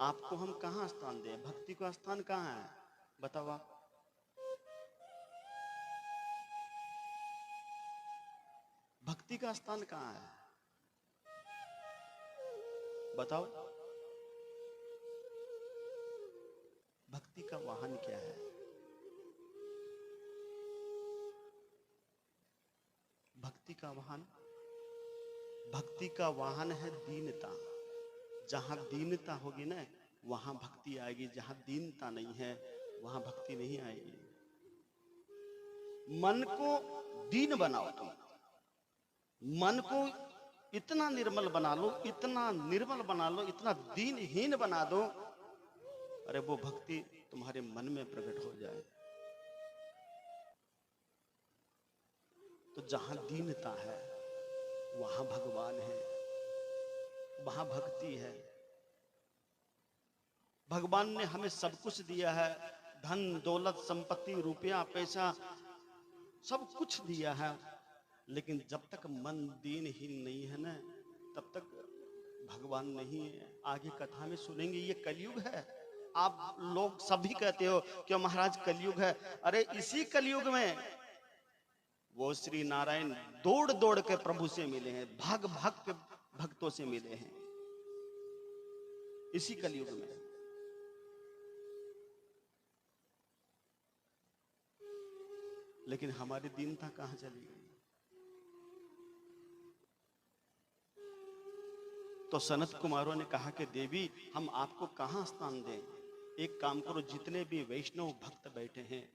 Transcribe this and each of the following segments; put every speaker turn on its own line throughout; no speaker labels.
आपको हम कहाँ स्थान दें? भक्ति का स्थान कहाँ है? बताओ आप। भक्ति का स्थान कहाँ है? बताओ। भक्ति का वाहन क्या है? भक्ति का वाहन, भक्ति का वाहन है दीनता। जहां दीनता होगी ना, वहां भक्ति आएगी। जहां दीनता नहीं है, वहां भक्ति नहीं आएगी। मन को दीन बनाओ तुम, मन को इतना निर्मल बना लो, इतना निर्मल बना लो, इतना दीनहीन बना दो, अरे वो भक्ति तुम्हारे मन में प्रकट हो जाए। तो जहां दीनता है वहां भगवान है, वहां भक्ति है। भगवान ने हमें सब कुछ दिया है, धन दौलत संपत्ति रुपया पैसा सब कुछ दिया है, लेकिन जब तक मन दीनहीन नहीं है ना, तब तक भगवान नहीं है। आगे कथा में सुनेंगे, ये कलयुग है। आप लोग सभी कहते हो कि महाराज कलयुग है। अरे इसी कलयुग में वो श्री नारायण दौड़ दौड़ के प्रभु से मिले हैं, भाग भाग के भक्तों से मिले हैं, इसी कलयुग में। लेकिन हमारी दीनता कहां चली गई? तो सनत कुमारों ने कहा कि देवी, हम आपको कहां स्थान दें? एक काम करो, जितने भी वैष्णव भक्त बैठे हैं,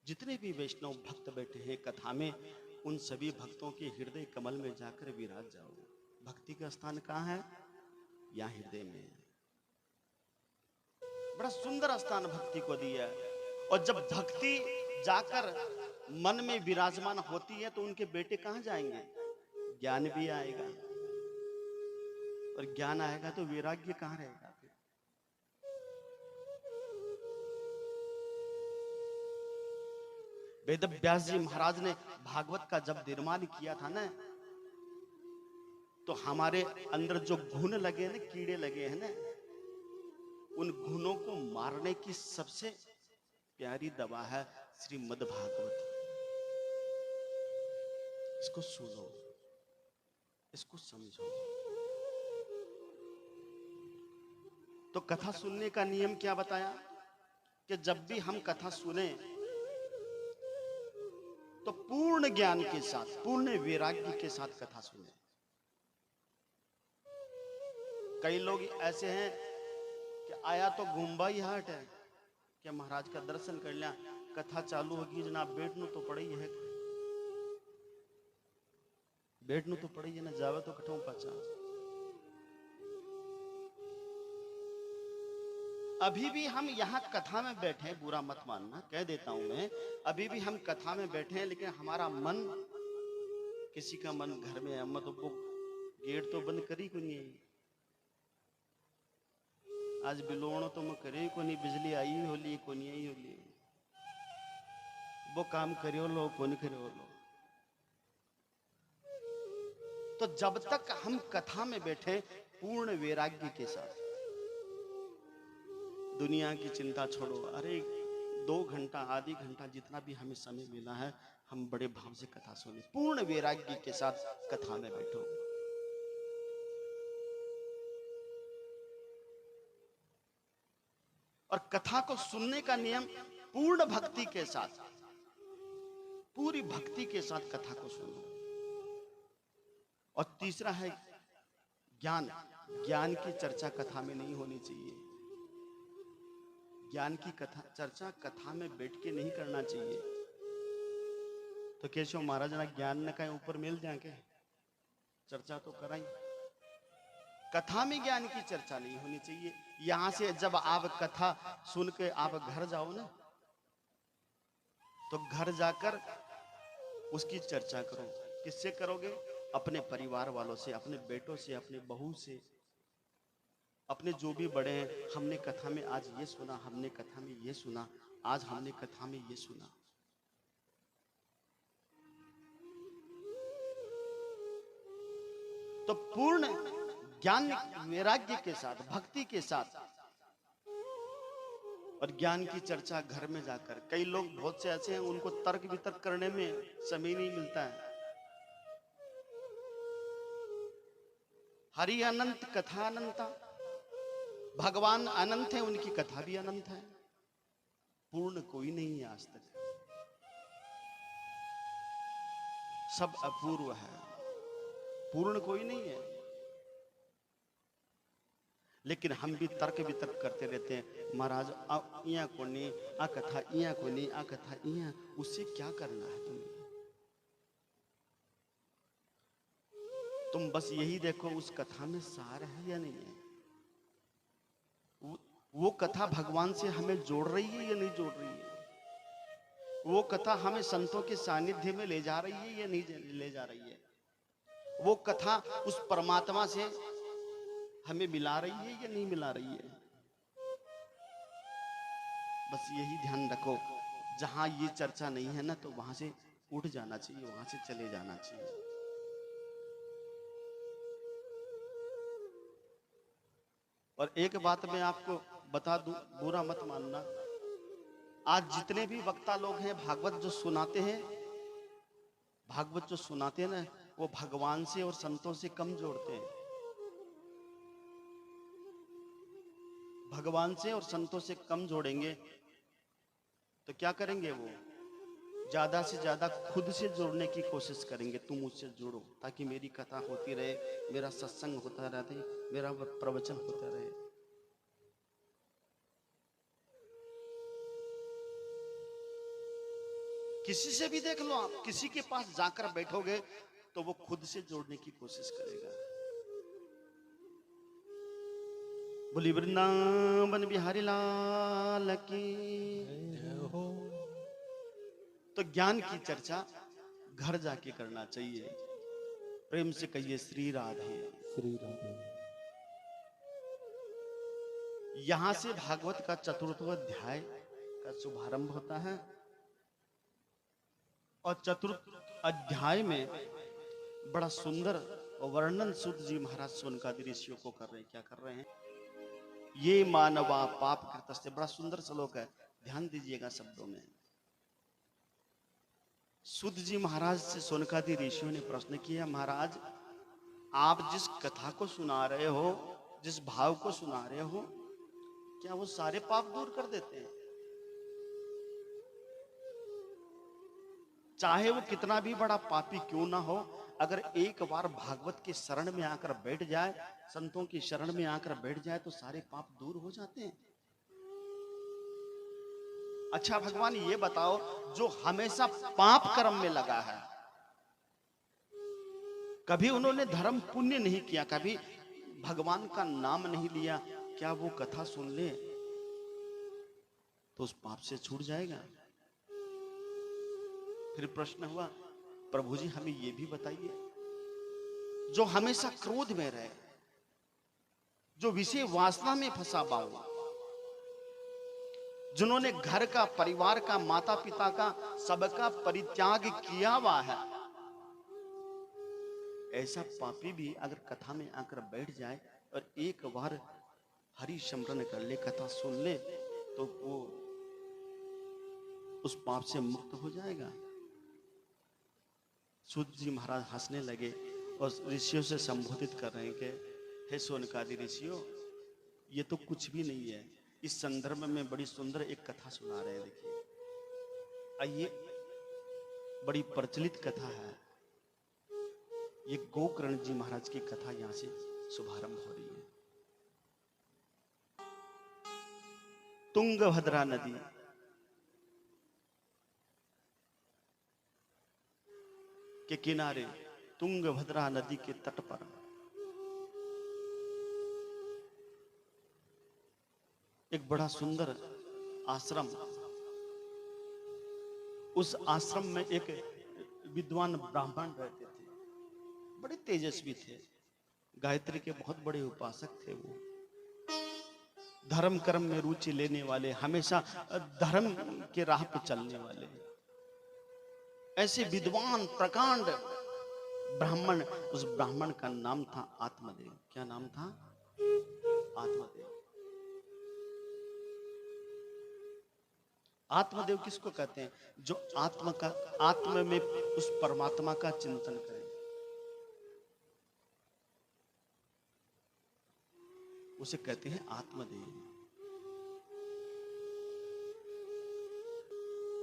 जितने भी वैष्णव भक्त बैठे हैं कथा में, उन सभी भक्तों के हृदय कमल में जाकर विराज जाओ। भक्ति का स्थान कहां है? यहां हृदय में। बड़ा सुंदर स्थान भक्ति को दिया है। और जब भक्ति जाकर मन में विराजमान होती है तो उनके बेटे कहां जाएंगे? ज्ञान भी आएगा, और ज्ञान आएगा तो वैराग्य कहां रहेगा? फिर वेद व्यास जी महाराज ने भागवत का जब निर्माण किया था ना, तो हमारे अंदर जो घुन लगे ना, कीड़े लगे हैं ना, उन घुनों को मारने की सबसे प्यारी दवा है श्रीमद् भागवत। इसको सुनो, इसको समझो। तो कथा सुनने का नियम क्या बताया? कि जब भी हम कथा सुने तो पूर्ण ज्ञान के साथ, पूर्ण वैराग्य के साथ कथा सुने। कई लोग ऐसे हैं कि आया तो घूमबा ही हाट है, कि महाराज का दर्शन कर लिया, कथा चालू होगी जनाब, बैठना तो पड़ा ही है, बैठना तो पड़ा ही है ना, जावे तो कठों पचा। अभी भी हम यहाँ कथा में बैठे, बुरा मत मानना, कह देता हूं मैं, अभी भी हम कथा में बैठे हैं, लेकिन हमारा मन, किसी का मन घर में है, मत वो गेट तो बंद करी को नहीं, आज बिलोणो तो मैं करे को नहीं, बिजली आई होली को नहीं आई होली, वो काम करियो लो को नहीं करियो लो। तो जब तक हम कथा में बैठे पूर्ण वैराग्य के साथ, दुनिया की चिंता छोड़ो, अरे 2 घंटा आधी घंटा जितना भी हमें समय मिला है, हम बड़े भाव से कथा सुने, पूर्ण वैराग्य के साथ कथा में बैठो। और कथा को सुनने का नियम पूर्ण भक्ति के साथ, पूरी भक्ति के साथ कथा को सुनो। और तीसरा है ज्ञान। ज्ञान की चर्चा कथा में नहीं होनी चाहिए। ज्ञान की कथा चर्चा कथा में बैठ के नहीं करना चाहिए। तो केशव महाराज ना ज्ञान न कहीं ऊपर मिल जाके चर्चा तो कराई, कथा में ज्ञान की चर्चा नहीं होनी चाहिए। यहां से जब आप कथा सुन के आप घर जाओ ना, तो घर जाकर उसकी चर्चा करो। किससे करोगे? अपने परिवार वालों से, अपने बेटों से, अपने बहू से, अपने जो भी बड़े हैं। हमने कथा में आज ये सुना, हमने कथा में ये सुना, आज हमने कथा में ये सुना। तो पूर्ण ज्ञान वैराग्य के साथ, भक्ति के साथ और ज्ञान की चर्चा घर में जाकर। कई लोग बहुत से ऐसे हैं उनको तर्क वितर्क करने में समय नहीं मिलता है। हरि अनंत कथा अनंता, भगवान अनंत है, उनकी कथा भी अनंत है। पूर्ण कोई नहीं है आज तक, सब अपूर्व है, पूर्ण कोई नहीं है। लेकिन हम भी तर्क वितर्क करते रहते हैं, महाराज इया को नहीं, आ कथा इया को नहीं, आ कथा इया, उससे क्या करना है तुम्हें? तुम बस यही देखो उस कथा में सार है या नहीं है। वो कथा भगवान से हमें जोड़ रही है या नहीं जोड़ रही है। वो कथा हमें संतों के सानिध्य में ले जा रही है या नहीं ले जा रही है। वो कथा उस परमात्मा से हमें मिला रही है या नहीं मिला रही है। बस यही ध्यान रखो, जहां ये चर्चा नहीं है ना, तो वहां से उठ जाना चाहिए, वहां से चले जाना चाहिए। और एक बात मैं आपको बता दूं, बुरा मत मानना, आज जितने भी वक्ता लोग हैं भागवत जो सुनाते हैं, भागवत जो सुनाते हैं ना, वो भगवान से और संतों से कम जोड़ते हैं। भगवान से और संतों से कम जोड़ेंगे तो क्या करेंगे, वो ज्यादा से ज्यादा खुद से जोड़ने की कोशिश करेंगे। तुम मुझसे जुड़ो ताकि मेरी कथा होती रहे, मेरा सत्संग होता रहे, मेरा प्रवचन होता रहे। किसी से भी देख लो आप, किसी के पास जाकर बैठोगे तो वो खुद से जोड़ने की कोशिश करेगा। बोली वृंदावन बिहारी लाल की। तो ज्ञान की चर्चा घर जाके करना चाहिए। प्रेम से कहिए श्री राधे श्री राधे। यहां से भागवत का चतुर्थ अध्याय का शुभारंभ होता है और चतुर्थ अध्याय में बड़ा सुंदर वर्णन सूत जी महाराज सोनकादि ऋषियों को कर रहे हैं। क्या कर रहे हैं? ये मानवा पाप कृतस्ते, बड़ा सुंदर श्लोक है, ध्यान दीजिएगा शब्दों में। सूत जी महाराज से सोनकादि ऋषियों ने प्रश्न किया, महाराज आप जिस कथा को सुना रहे हो, जिस भाव को सुना रहे हो, क्या वो सारे पाप दूर कर देते हैं? चाहे वो कितना भी बड़ा पापी क्यों ना हो, अगर एक बार भागवत के शरण में आकर बैठ जाए, संतों की शरण में आकर बैठ जाए, तो सारे पाप दूर हो जाते हैं। अच्छा भगवान ये बताओ, जो हमेशा पाप कर्म में लगा है, कभी उन्होंने धर्म पुण्य नहीं किया, कभी भगवान का नाम नहीं लिया, क्या वो कथा सुन ले तो उस पाप से छूट जाएगा? फिर प्रश्न हुआ, प्रभु जी हमें ये भी बताइए, जो हमेशा क्रोध में रहे, जो विषय वासना में फंसा हुआ, जिन्होंने घर का, परिवार का, माता पिता का, सबका परित्याग किया हुआ है, ऐसा पापी भी अगर कथा में आकर बैठ जाए और एक बार हरि स्मरण कर ले, कथा सुन ले, तो वो उस पाप से मुक्त हो जाएगा। सूत जी महाराज हंसने लगे और ऋषियों से संबोधित कर रहे हैं कि हे सोनकादि ऋषियों, ये तो कुछ भी नहीं है। इस संदर्भ में बड़ी सुंदर एक कथा सुना रहे हैं, देखिए। आइए, बड़ी प्रचलित कथा है ये, गोकर्ण जी महाराज की कथा यहां से शुभारंभ हो रही है। तुंगभद्रा नदी के किनारे, तुंगभद्रा नदी के तट पर एक बड़ा सुंदर आश्रम, उस आश्रम में एक विद्वान ब्राह्मण रहते थे, बड़े तेजस्वी थे, गायत्री के बहुत बड़े उपासक थे। वो धर्म कर्म में रुचि लेने वाले, हमेशा धर्म के राह पर चलने वाले, ऐसे विद्वान प्रकांड ब्राह्मण। उस ब्राह्मण का नाम था आत्मदेव। क्या नाम था? आत्मदेव। आत्मदेव किसको कहते हैं? जो आत्म में उस परमात्मा का चिंतन करे, उसे कहते हैं आत्मदेव।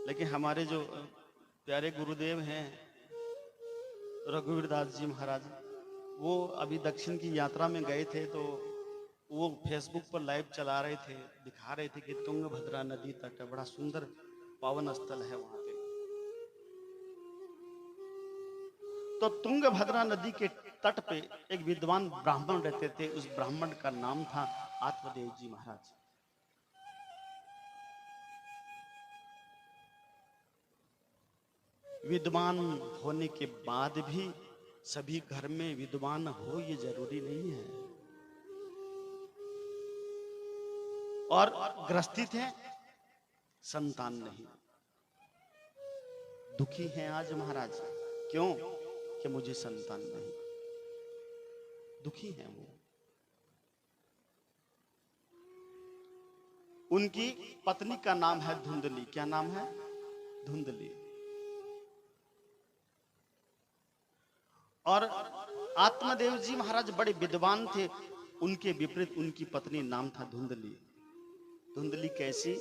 लेकिन हमारे जो प्यारे गुरुदेव हैं रघुवीर दास जी महाराज, वो अभी दक्षिण की यात्रा में गए थे, तो वो फेसबुक पर लाइव चला रहे थे, दिखा रहे थे कि तुंगभद्रा नदी तट है, बड़ा सुंदर पावन स्थल है वहां पे। तो तुंगभद्रा नदी के तट पे एक विद्वान ब्राह्मण रहते थे, उस ब्राह्मण का नाम था आत्मदेव जी महाराज। विद्वान होने के बाद भी सभी घर में विद्वान हो ये जरूरी नहीं है। और गृहस्थी थे, संतान नहीं, दुखी हैं आज महाराज। क्यों? कि मुझे संतान नहीं, दुखी हैं वो। उनकी पत्नी का नाम है धुंधली। क्या नाम है? धुंधली। और आत्मदेव जी महाराज बड़े विद्वान थे, उनके विपरीत उनकी पत्नी नाम था धुंधली। धुंधली कैसी?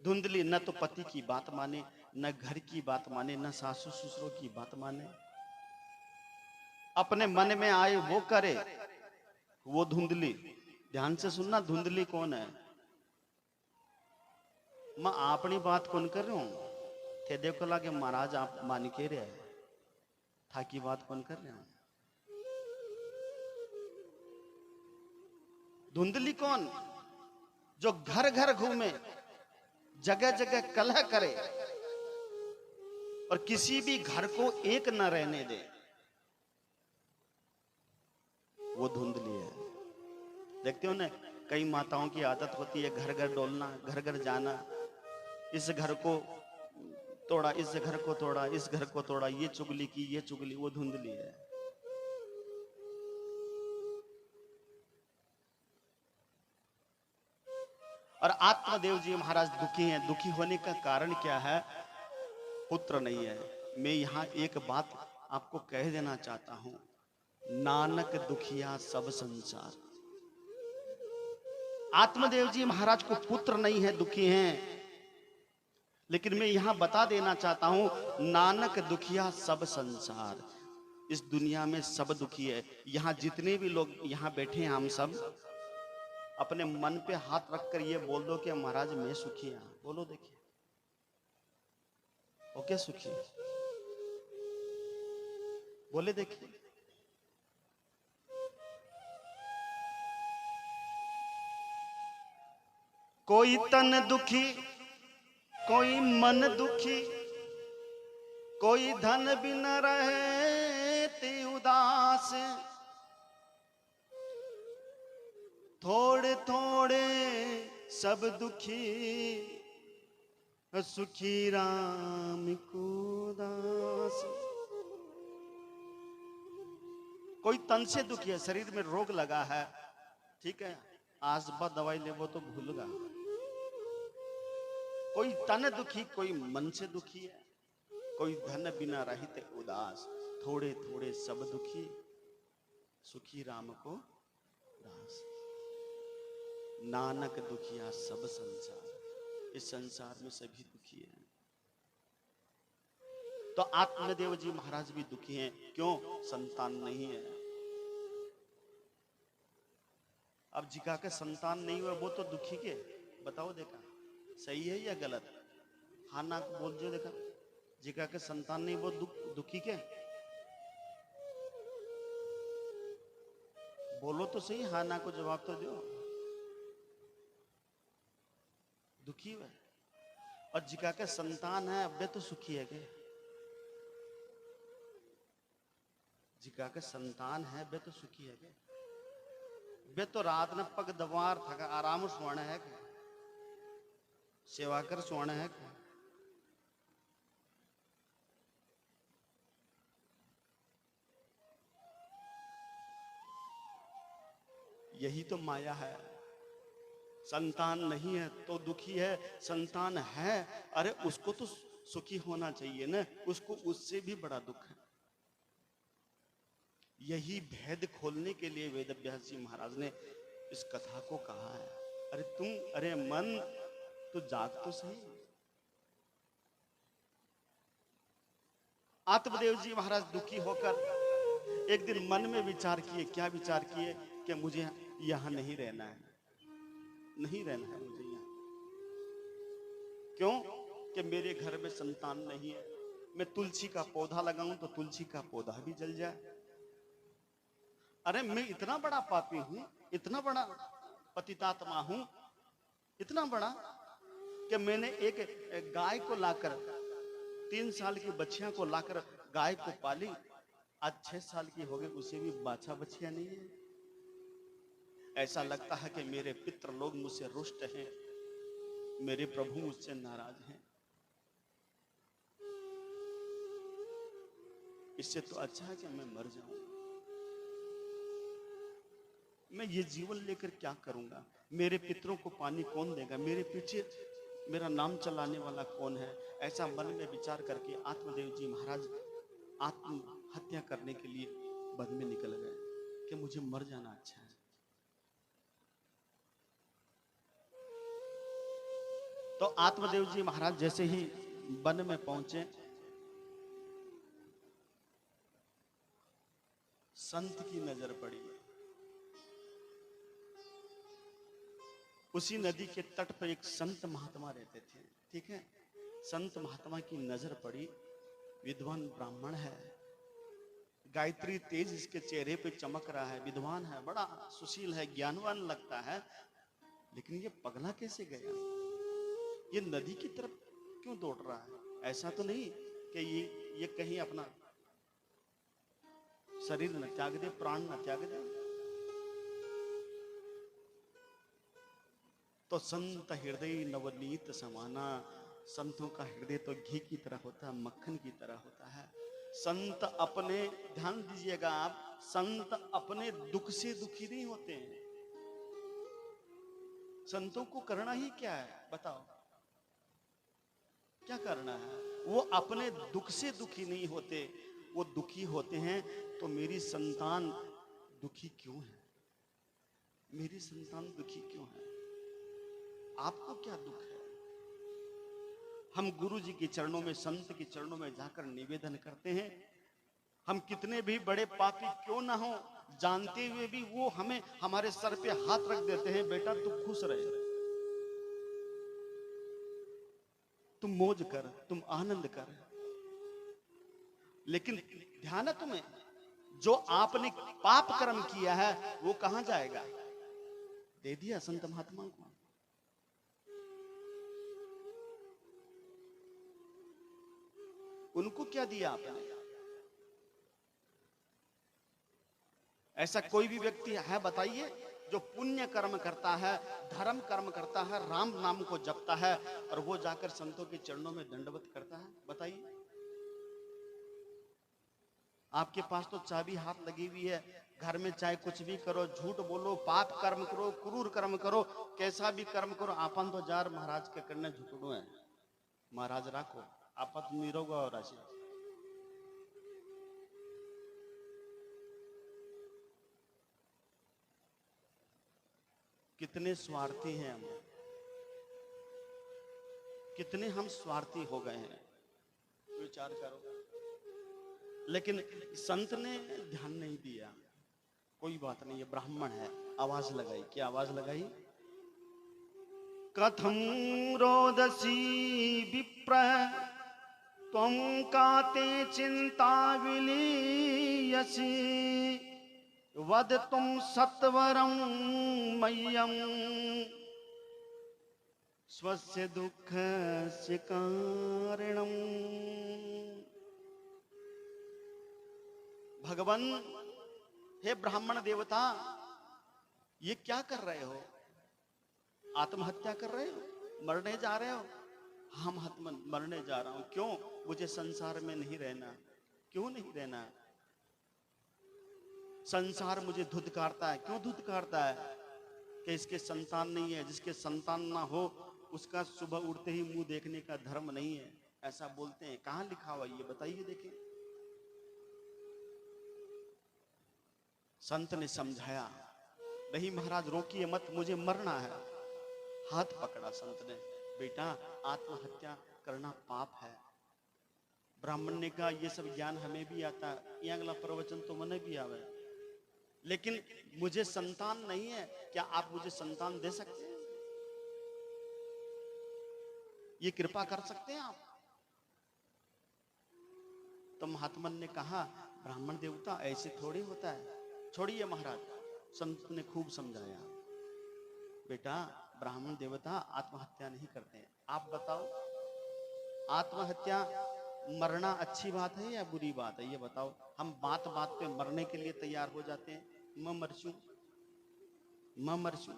धुंधली न तो पति की बात माने, न घर की बात माने, न सासू ससुरों की बात माने, अपने मन में आए वो करे, वो धुंधली। ध्यान से सुनना, धुंधली कौन है? मैं अपनी बात कौन कर रहा हूं थे, देखो लगे महाराज आप मान के रहे था की बात कौन कर रहे हैं। धुंधली कौन? जो घर घर घूमे, जगह जगह कलह करे और किसी भी घर को एक न रहने दे, वो धुंधली है। देखते हो ना, कई माताओं की आदत होती है घर घर डोलना, घर घर जाना, इस घर को तोड़ा, इस घर को तोड़ा, इस घर को तोड़ा, ये चुगली की, ये चुगली, वो धुंधली है। और आत्मदेव जी महाराज दुखी हैं। दुखी होने का कारण क्या है? पुत्र नहीं है। मैं यहां एक बात आपको कह देना चाहता हूं, नानक दुखिया सब संसार। आत्मदेव जी महाराज को पुत्र नहीं है, दुखी हैं। लेकिन मैं यहां बता देना चाहता हूं, नानक दुखिया सब संसार। इस दुनिया में सब दुखी है। यहां जितने भी लोग यहां बैठे हैं, हम सब अपने मन पे हाथ रखकर ये बोल दो कि महाराज मैं सुखी हूं। बोलो देखिए, ओके सुखी? बोले देखिए। कोई तन दुखी, कोई मन दुखी, कोई धन बिन रहते उदास, थोड़े थोड़े सब दुखी, सुखी राम को दास। कोई तन से दुखी है, शरीर में रोग लगा है, ठीक है, आज बाद दवाई ले वो तो भूलगा। कोई तन दुखी, कोई मन से दुखी है, कोई धन बिना रहित उदास, थोड़े थोड़े सब दुखी, सुखी राम को दास। नानक दुखिया सब संसार। इस संसार में सभी दुखी हैं। तो आत्मदेव जी महाराज भी दुखी हैं। क्यों? संतान नहीं है। अब जिका के संतान नहीं हुआ वो तो दुखी के? बताओ देखा, सही है या गलत? हाँ ना बोल जो देखा, जिका के संतान नहीं वो दुखी के? बोलो तो सही, हाँ ना को जवाब तो दो। दुखी है। और जिका के संतान है वे तो सुखी है के? जिका के संतान है वे तो सुखी है के? वे तो रात न पग दबार थका आराम सोना है के? सेवा कर सोना है के? यही तो माया है। संतान नहीं है तो दुखी है, संतान है अरे उसको तो सुखी होना चाहिए ना, उसको उससे भी बड़ा दुख है। यही भेद खोलने के लिए वेदव्यास जी महाराज ने इस कथा को कहा है। अरे मन तो जाग तो सही। आत्मदेव जी महाराज दुखी होकर एक दिन मन में विचार किए। क्या विचार किए? कि मुझे यहां नहीं रहना है, नहीं रहना है मुझे यहां। क्यों? कि मेरे घर में संतान नहीं है। मैं तुलसी का पौधा लगाऊं तो तुलसी का पौधा भी जल जाए। अरे मैं इतना बड़ा पापी हूं, इतना बड़ा पतितात्मा हूं, इतना बड़ा कि मैंने एक गाय को लाकर, 3 साल की बच्चियां को लाकर गाय को पाली, आज 6 साल की हो गई, उसे भी बाछा बच्चियां नहीं है। ऐसा लगता है कि मेरे पितृ लोग मुझसे रुष्ट हैं, मेरे प्रभु मुझसे नाराज हैं। इससे तो अच्छा है कि मैं मर जाऊं। मैं ये जीवन लेकर क्या करूंगा? मेरे पितरों को पानी कौन देगा? मेरे पीछे मेरा नाम चलाने वाला कौन है? ऐसा मन में विचार करके आत्मदेव जी महाराज आत्महत्या करने के लिए वन में निकल गए कि मुझे मर जाना अच्छा है। तो आत्मदेव जी महाराज जैसे ही वन में पहुंचे, संत की नजर पड़ी। उसी नदी के तट पर एक संत महात्मा रहते थे, ठीक है। संत महात्मा की नजर पड़ी। विद्वान ब्राह्मण है, गायत्री तेज इसके चेहरे पे चमक रहा है, विद्वान है, बड़ा सुशील है, ज्ञानवान लगता है। लेकिन ये पगला कैसे गया? ये नदी की तरफ क्यों दौड़ रहा है? ऐसा तो नहीं कि ये कहीं अपना शरीर न त्याग दे, प्राण न त्याग दे। तो संत हृदय नवनीत समाना, संतों का हृदय तो घी की तरह होता है, मक्खन की तरह होता है। संत अपने, ध्यान दीजिएगा आप, संत अपने दुख से दुखी नहीं होते हैं। संतों को करना ही क्या है बताओ? क्या करना है? वो अपने दुख से दुखी नहीं होते, वो दुखी होते हैं तो मेरी संतान दुखी क्यों है, मेरी संतान दुखी क्यों है, आपको क्या दुख है? हम गुरु जी के चरणों में, संत के चरणों में जाकर निवेदन करते हैं। हम कितने भी बड़े पापी क्यों ना हो, जानते हुए भी वो हमें हमारे सर पे हाथ रख देते हैं, बेटा तू खुश रहे, तुम मौज कर, तुम आनंद कर। लेकिन ध्यान है तुम्हें, जो आपने पाप कर्म किया है वो कहां जाएगा? दे दिया संत महात्मा को। उनको क्या दिया आपने? ऐसा कोई भी व्यक्ति है बताइए जो पुण्य कर्म करता है, धर्म कर्म करता है, राम नाम को जपता है और वो जाकर संतों के चरणों में दंडवत करता है? बताइए। आपके पास तो चाबी हाथ लगी हुई है, घर में चाहे कुछ भी करो, झूठ बोलो, पाप कर्म करो, क्रूर कर्म करो, कैसा भी कर्म करो, आपन तो जार महाराज के करने झुकड़ो है। महाराज राखो आपत निरोग और राशि। कितने स्वार्थी हैं हम, कितने हम स्वार्थी हो गए हैं, विचार करो। लेकिन संत ने ध्यान नहीं दिया। कोई बात नहीं, ये ब्राह्मण है, आवाज लगाई। क्या आवाज लगाई? कथम रोदसी विप्र त्वं काते चिंता विलीयसी वद तुम सत्वरं मह्यं स्वस्य दुःखस्य कारणम्। भगवान, हे ब्राह्मण देवता, ये क्या कर रहे हो? आत्महत्या कर रहे हो? मरने जा रहे हो? हम मरने जा रहा हूं। क्यों? मुझे संसार में नहीं रहना। क्यों नहीं रहना? संसार मुझे धुतकारता है। क्यों धुतकारता है? कि इसके संतान नहीं है, जिसके संतान ना हो उसका सुबह उठते ही मुंह देखने का धर्म नहीं है, ऐसा बोलते हैं। कहां लिखा हुआ ये बताइए, देखें। संत ने समझाया, नहीं महाराज रोकिए मत, मुझे मरना है। हाथ पकड़ा संत ने, बेटा आत्महत्या करना पाप है। ब्राह्मण ने कहा ये सब ज्ञान हमें भी आता है, ये अगला प्रवचन तो मने भी आवे, लेकिन मुझे संतान नहीं है, क्या आप मुझे संतान दे सकते हैं? ये कृपा कर सकते हैं आप? तो महात्मन ने कहा, ब्राह्मण देवता ऐसे थोड़ी होता है, छोड़िए महाराज। संत ने खूब समझाया, बेटा ब्राह्मण देवता आत्महत्या नहीं करते हैं। आप बताओ, आत्महत्या मरना अच्छी बात है या बुरी बात है? ये बताओ। हम बात बात पे मरने के लिए तैयार हो जाते हैं, मैं मरचूं, मैं मरचूं।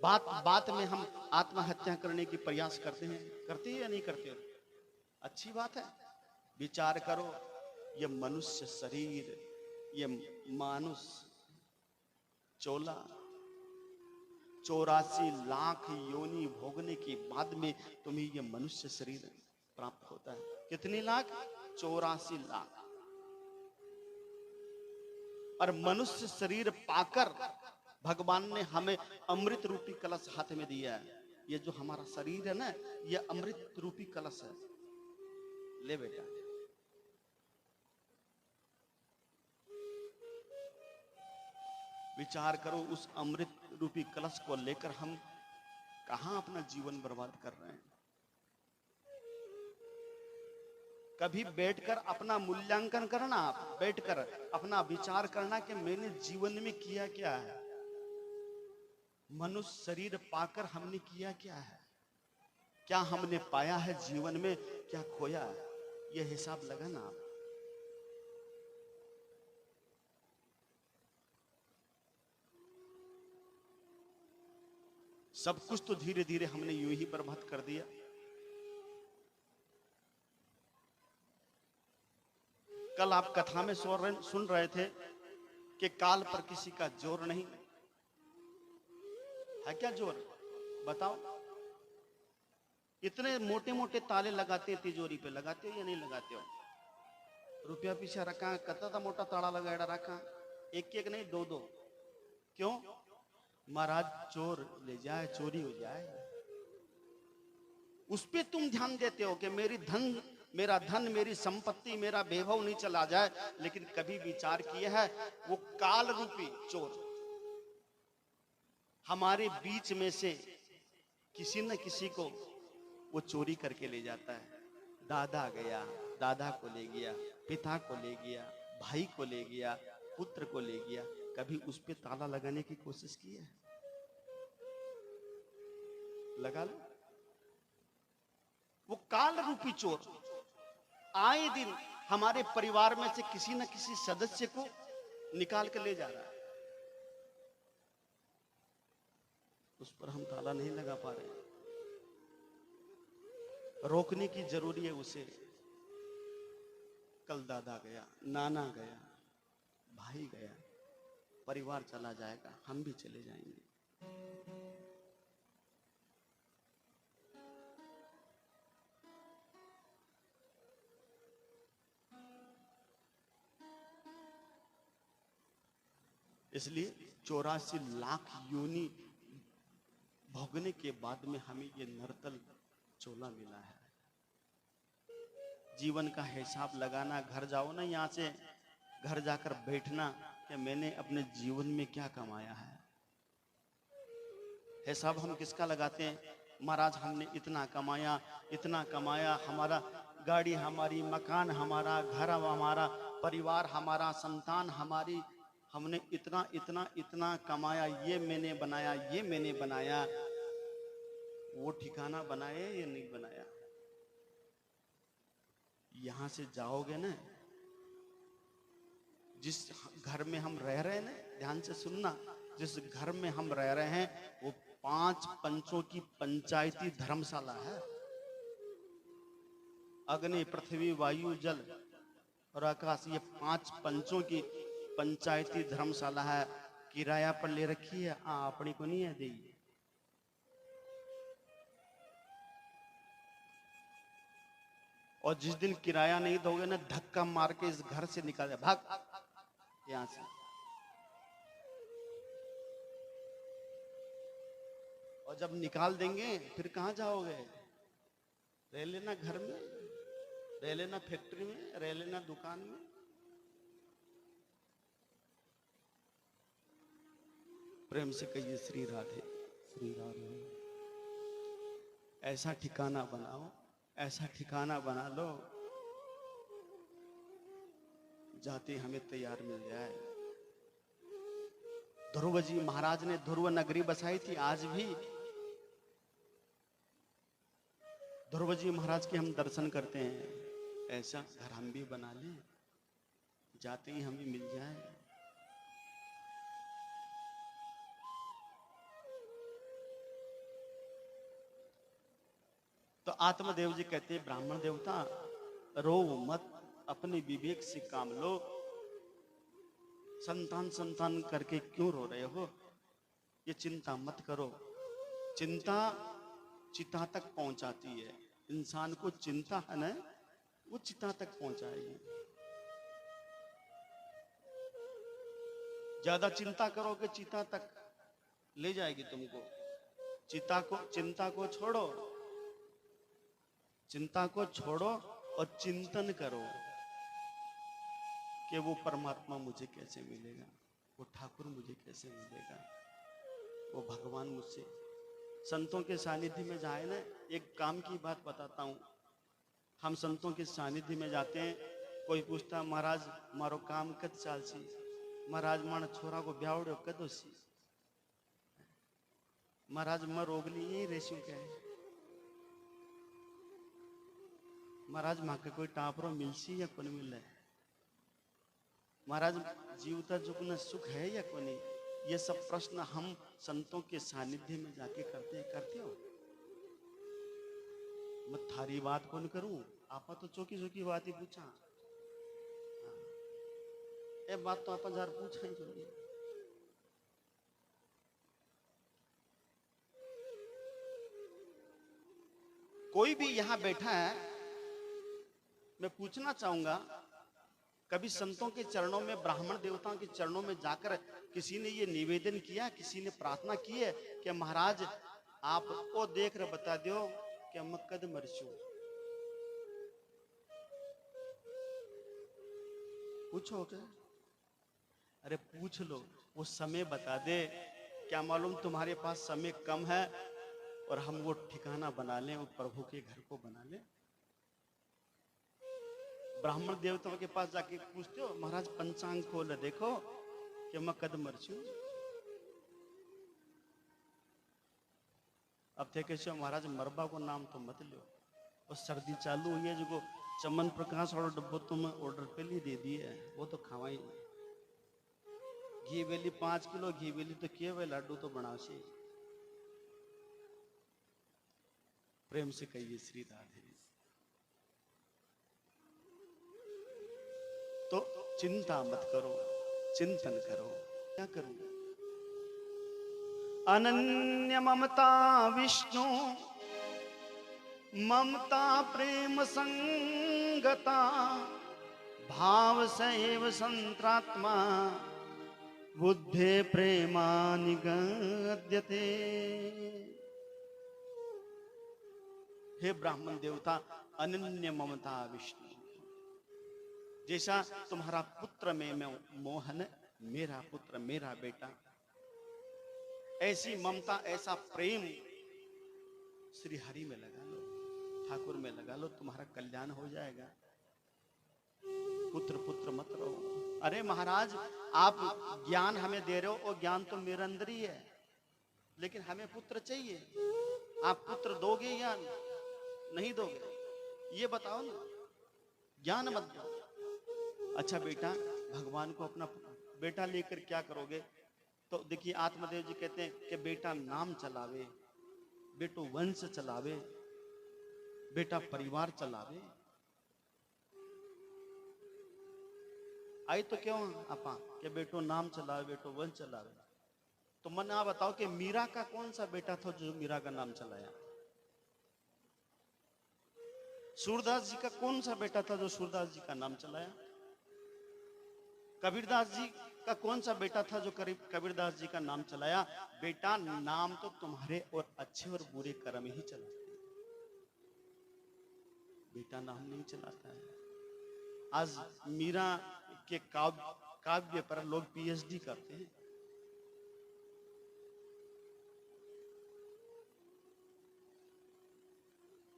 बात बात में हम आत्महत्या करने की प्रयास करते हैं, करते हैं या नहीं करते हो? अच्छी बात है। विचार करो, ये मनुष्य शरीर, ये मानुष चोला 84 लाख योनि भोगने के बाद में तुम्हें ये मनुष्य शरीर प्राप्त होता है। कितने लाख? 84 लाख। और मनुष्य शरीर पाकर भगवान ने हमें अमृत रूपी कलश हाथ में दिया है। ये जो हमारा शरीर है ना, ये अमृत रूपी कलश है। ले बेटा, विचार करो, उस अमृत रूपी कलश को लेकर हम कहां अपना जीवन बर्बाद कर रहे हैं। कभी बैठकर अपना मूल्यांकन करना, आप बैठकर अपना विचार करना कि मैंने जीवन में किया क्या है, मनुष्य शरीर पाकर हमने किया क्या है, क्या हमने पाया है जीवन में, क्या खोया है, यह हिसाब लगाना आप। सब कुछ तो धीरे धीरे हमने यूं ही बर्बाद कर दिया। कल आप कथा में सुन रहे थे कि काल पर किसी का जोर नहीं है। क्या जोर? बताओ। इतने मोटे मोटे ताले लगाते हैं तिजोरी पे, लगाते हो या नहीं लगाते हो? रुपया पीछे रखा, कता मोटा ताला लगाया रखा, एक एक नहीं, दो दो। क्यों? महाराज चोर ले जाए, चोरी हो जाए। उस पे तुम ध्यान देते हो कि मेरा धन मेरी संपत्ति मेरा वैभव नहीं चला जाए, लेकिन कभी विचार किया है वो काल रूपी चोर हमारे बीच में से किसी न किसी को वो चोरी करके ले जाता है। दादा गया, दादा को ले गया, पिता को ले गया, भाई को ले गया, पुत्र को ले गया। कभी उस पे ताला लगाने की कोशिश की है? लगा लो। वो काल रूपी चोर आए दिन हमारे परिवार में से किसी न किसी सदस्य को निकाल कर ले जा रहा है। उस पर हम ताला नहीं लगा पा रहे। रोकने की जरूरी है उसे। कल दादा गया, नाना गया, भाई गया, परिवार चला जाएगा, हम भी चले जाएंगे। इसलिए 84 लाख योनि भोगने के बाद में हमें ये नर्तल चोला मिला है। जीवन का हिसाब लगाना, घर जाओ ना, यहां से घर जाकर बैठना कि मैंने अपने जीवन में क्या कमाया है। हिसाब हम किसका लगाते हैं? महाराज हमने इतना कमाया, इतना कमाया, हमारा गाड़ी हमारी, मकान हमारा, घर हमारा, परिवार हमारा, संतान हमारी, हमने इतना इतना इतना कमाया, ये मैंने बनाया, ये मैंने बनाया। वो ठिकाना बनाया या नहीं बनाया? यहां से जाओगे ना, जिस घर में हम रह रहे हैं ना, ध्यान से सुनना, जिस घर में हम रह रहे हैं वो 5 पंचों की पंचायती धर्मशाला है। अग्नि, पृथ्वी, वायु, जल और आकाश, ये 5 पंचों की पंचायती धर्मशाला है, किराया पर ले रखी है, अपनी को नहीं है दी। और जिस दिन किराया नहीं दोगे ना, धक्का मार के इस घर से निकाल दे, भाग यहां से। और जब निकाल देंगे फिर कहां जाओगे? रह लेना घर में, रह लेना फैक्ट्री में, रह लेना दुकान में। प्रेम से कहिए श्री राधे।
श्री राधे।
ऐसा ठिकाना बनाओ, ऐसा ठिकाना बना लो जाते हमें तैयार मिल जाए। ध्रुव जी महाराज ने ध्रुव नगरी बसाई थी। आज भी ध्रुव जी महाराज के हम दर्शन करते हैं। ऐसा घर हम भी बना लें, जाते ही हमें मिल जाए। तो आत्मदेव जी कहते हैं, ब्राह्मण देवता रो मत, अपने विवेक से काम लो। संतान संतान करके क्यों रो रहे हो? ये चिंता मत करो। चिंता चिता तक पहुंचाती है। इंसान को चिंता है ना, वो चिता तक पहुंचाएगी। ज्यादा चिंता करोगे चिता तक ले जाएगी तुमको। चिंता को छोड़ो, चिंता को छोड़ो और चिंतन करो कि वो परमात्मा मुझे कैसे मिलेगा, वो ठाकुर मुझे कैसे मिलेगा, वो भगवान मुझसे। संतों के सानिध्य में जाए ना, एक काम की बात बताता हूँ। हम संतों के सानिध्य में जाते हैं, कोई पूछता महाराज मारो काम कद चाल सी, महाराज मार छोरा को ब्यावड़ो कदो सी, महाराज मैं रोगली यही रेस्यू क्या है, महाराज माँ के कोई टापरो मिलसी या कोनी मिल है, महाराज जीवता जुगना सुख है या कोनी। ये सब प्रश्न हम संतों के सानिध्य में जाके करते हो। मैं थारी बात कौन करूं, आपा तो चौकी चौकी बात ही पूछा। ये बात तो आपा जार पूछा ही चाहिए। कोई भी यहां बैठा है, मैं पूछना चाहूंगा, कभी संतों के चरणों में, ब्राह्मण देवताओं के चरणों में जाकर किसी ने ये निवेदन किया, किसी ने प्रार्थना की है कि महाराज आप वो देख रहे बता दो कि मैं कद मरचू? पूछो क्या? अरे पूछ लो, वो समय बता दे। क्या मालूम तुम्हारे पास समय कम है और हम वो ठिकाना बना लें, वो प्रभु के घर को बना लें। ब्राह्मण देवताओं के पास जाके पूछते हो, महाराज पंचांग खोल देखो कि मैं कद मरचू। अब थे कैसे महाराज मरबा को नाम तो मत लो, और सर्दी चालू हुई है, जो चमन प्रकाश और डब्बो तुम ऑर्डर पे लिए दे दिए, वो तो खावाई। घी बेली 5 किलो घी बेली तो किए हुए लाडू तो बनाओ से। प्रेम से कहिए श्री राधे। तो चिंता मत करो, चिंतन करो। क्या करूं? अनन्य ममता विष्णु, ममता प्रेम संगता, भाव सैव संत्रात्मा, बुद्धे प्रेमा निगद्यते। हे ब्राह्मण देवता, अनन्य ममता विष्णु, जैसा तुम्हारा पुत्र में मोहन, मेरा पुत्र मेरा बेटा, ऐसी ममता ऐसा प्रेम श्री हरि में लगा लो, ठाकुर में लगा लो, तुम्हारा कल्याण हो जाएगा। पुत्र पुत्र मत रहो। अरे महाराज आप ज्ञान हमें दे रहे हो, और ज्ञान तो मेरे अंदर ही है, लेकिन हमें पुत्र चाहिए। आप पुत्र दोगे या नहीं दोगे, ये बताओ ना। ज्ञान मत दो। अच्छा बेटा, भगवान को अपना बेटा लेकर क्या करोगे? तो देखिए आत्मदेव जी कहते हैं कि बेटा नाम चलावे, बेटो वंश चलावे, बेटा परिवार चलावे। आई तो क्यों आपा के बेटो नाम चलावे, बेटो वन चलावे। तो मन आप बताओ कि मीरा का कौन सा बेटा था जो मीरा का नाम चलाया? सूरदास जी का कौन सा बेटा था जो सूरदास जी का नाम चलाया? कबीरदास जी का कौन सा बेटा था जो कबीरदास जी का नाम चलाया? बेटा नाम तो तुम्हारे और अच्छे और बुरे कर्म ही चलाते हैं, बेटा नाम नहीं चलाता है। आज मीरा के काव्य पर लोग पीएचडी करते हैं।